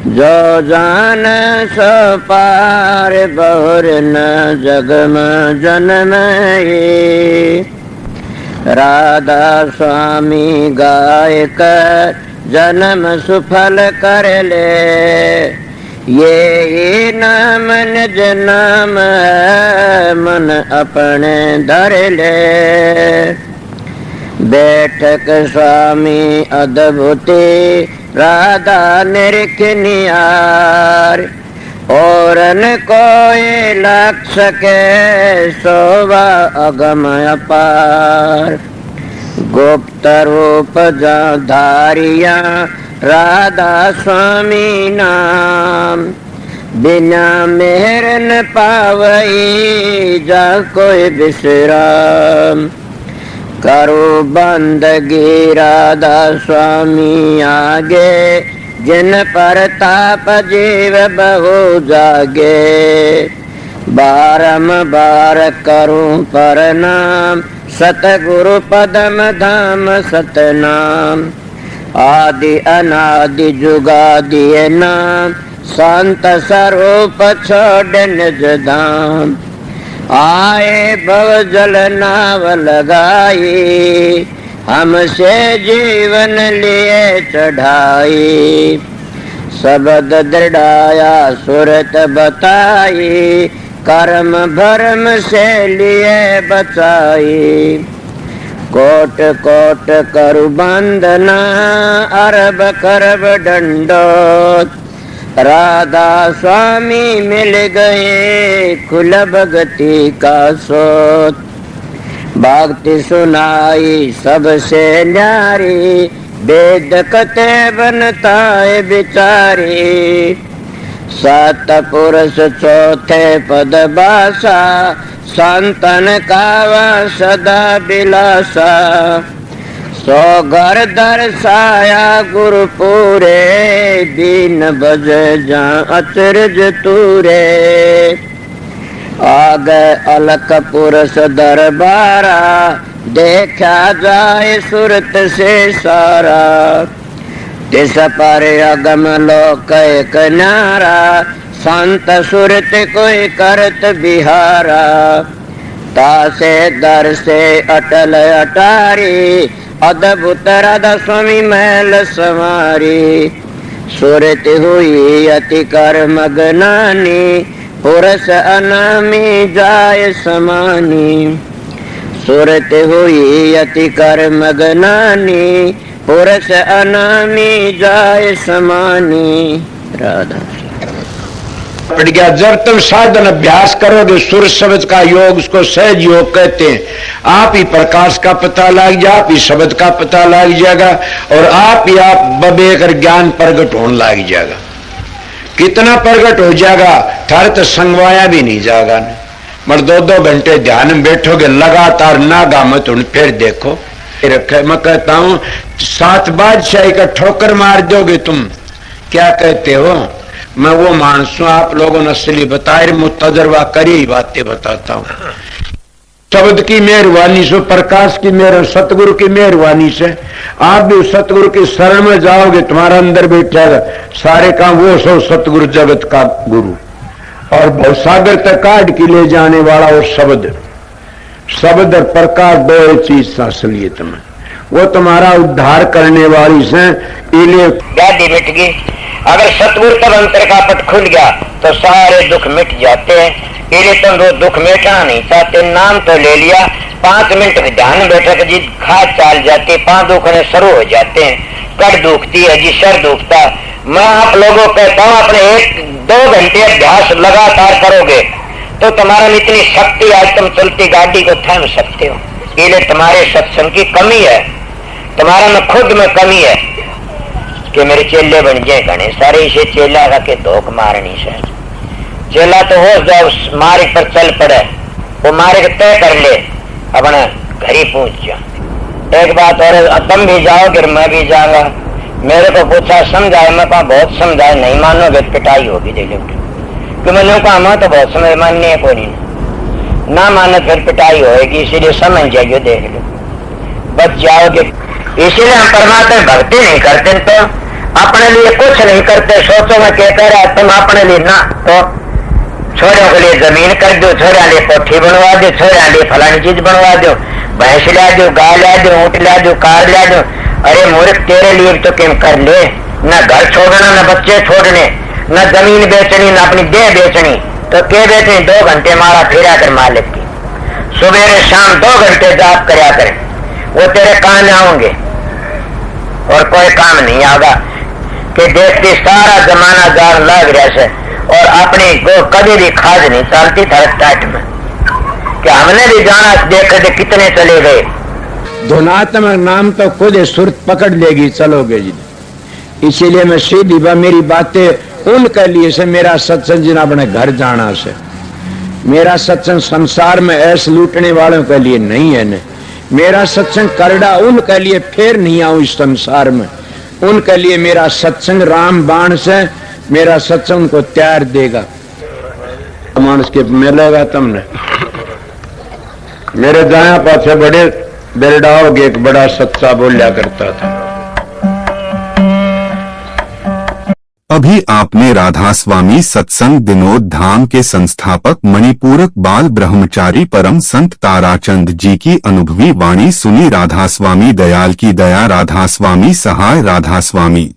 जो जान सो पार बहुर न जग में जन्म। राधा स्वामी गाय कर जन्म सुफल कर ले। ये नाम निज नाम मन अपने धर ले। बैठक स्वामी अद्भुति राधा निरख नियार। और न कोई लख सके शोभा अगम अपार। गुप्त रूप जा धारिया राधा स्वामी नाम। बिना मेहर न पावई जा कोई विश्राम। करो बंदगी राधा स्वामी आगे। जिन पर ताप जीव बहु जागे। बारंबार करूं प्रणाम सतगुरु पदम धाम सतनाम। आदि अनादि जुगादि नाम संत स्वरूप छोड़ निज धाम। आए भव जल नाव लगाई हमसे जीवन लिए चढ़ाई। शब्द दृढ़ाया सुरत बताई कर्म भरम से लिए बचाई। कोट कोट करु बंदना अरब करब दंडोत। राधा स्वामी मिल गए खुल भगति का सोत। भक्ति सुनाई सबसे न्यारी वेद कते बनता है बिचारी। सतपुरुष चौथे पद बासा, संतन कावा सदा बिलासा। सो घर दर्शाया गुरु पूरे, दीन बज जा अचरज तूरे। आगे अलख पुरुष दरबारा, देखा जाए सुरत से सारा। तिस पर अगम लोक एक नारा, संत सुरत कोई करत बिहारा। तासे दर से अटल अटारी, अद्भुत राधा स्वामी महल संवारी। सुरत हुई अति कर मगनानी, पुरुष अनामी जाय समानी। सुरत हुई अति कर मगनानी, पुरुष अनामी जाय समानी। राधा पड़ गया। जब तुम साधन अभ्यास करोगे सुर शब्द का योग, उसको सहज योग कहते हैं। आप ही प्रकाश का पता लग जाए, आप ही शब्द का पता लग जाएगा और आप ही आप बबे कर ज्ञान प्रगट होने लग जाएगा। कितना प्रगट हो जाएगा, थारे तो संगवाया भी नहीं जाएगा। मगर 2-2 घंटे ध्यान में बैठोगे लगातार, नागा मत उन फिर देखो रखे। मैं कहता हूं 7 बादशाही का ठोकर मार दोगे तुम, क्या कहते हो? मैं वो मानस हूं, आप लोगों ने असली बताए, मैं तजर्बा करी ही बातें बताता हूं। शब्द की मेहरबानी से, प्रकाश की मेहर, सतगुरु की मेहरबानी से आप भी सतगुरु की शरण में जाओगे, तुम्हारा अंदर बैठेगा सारे काम वो सो सतगुरु जगत का गुरु और भवसागर तक काट के ले जाने वाला वो शब्द। शब्द और प्रकाश दो चीज असलियत में वो तुम्हारा उद्धार करने वाली से। व्याधि मिट गई। अगर सतगुरु तब अंतर का पट खुल गया तो सारे दुख मिट जाते हैं। इसलिए तुम वो दुख मिटाना नहीं चाहते, नाम तो ले लिया, 5 मिनट ध्यान बैठक जी खाद चाल जाती, 5 दुखने शुरू हो जाते हैं। कड़ दुखती है जी, सर दुखता। मैं आप लोगों को कहता हूँ अपने 1-2 घंटे अभ्यास लगातार करोगे तो तुम्हारा में इतनी शक्ति, आज तुम चलती गाड़ी को थाम सकते हो। इसलिए तुम्हारे सत्संग की कमी है, तुम्हारा में खुद में कमी है कि मेरे चेले बन जाए घने सारे। इसे चेला का के धोख मारनी से चेला तो हो जाओ, मार्ग पर चल पड़े, वो मार्ग तय कर ले, अपने घर ही पहुंच जाओ। एक बात और, तुम भी जाओगे मैं भी जाऊंगा। मेरे को पूछा समझाए, मैं कहा बहुत समझाए, नहीं मानोगे पिटाई होगी दे कि मैंने कहा मैं तो बहुत समझ माननी है, कोई नहीं ना मानो फिर पिटाई होगी, इसीलिए समझ जाइए, देख लो बच जाओगे। इसीलिए हम परमात्मा भक्ति नहीं करते तो अपने लिए कुछ नहीं करते। सोचो मैं क्या कह रहा है, तुम अपने लिए ना तो छोरों के लिए जमीन कर दो, छोरा लिए कोठी बनवा दो, छोरा लिए फलानी चीज बनवा दो, भैंस ला दो, गाय ला दो, ऊँट ला दो, कार ला दो। अरे मूर्ख तेरे लिए तो क्यों कर ले, न घर छोड़ना, न बच्चे छोड़ने, न जमीन बेचनी, न अपनी देह बेचनी, तो क्या बेचनी? 2 घंटे मारा फिरा कर मालिक की, सुबह शाम 2 घंटे जाप करया करें, वो तेरे काम आओगे और कोई काम नहीं आगा। कि देखती सारा जमाना जार लग रहा से और अपनी को कभी भी खाद नहीं चलती था टाइट में कि हमने भी जाना, देखे कितने चले गए। धुनात्मक नाम तो खुद सुरत पकड़ लेगी, चलोगे जी। इसीलिए मैं सीधी मेरी बातें उनके लिए से, मेरा सत्संग जिन अपने घर जाना से, मेरा सत्संग संसार में ऐसे लूटने वालों के लिए नहीं है न। मेरा सत्संग करड़ा उनके लिए फिर नहीं आऊं इस संसार में, उनके लिए मेरा सत्संग राम बाण से, मेरा सत्संग उनको तैयार देगा। मानस के मिलेगा तुमने मेरे दाया पाछे बड़े बेरडाओगे, एक बड़ा सच्चा बोलिया करता था। अभी आपने राधा स्वामी सत्संग विनोद धाम के संस्थापक मणिपूरक बाल ब्रह्मचारी परम संत ताराचंद जी की अनुभवी वाणी सुनी। राधा स्वामी दयाल की दया, राधा स्वामी सहाय, राधा स्वामी।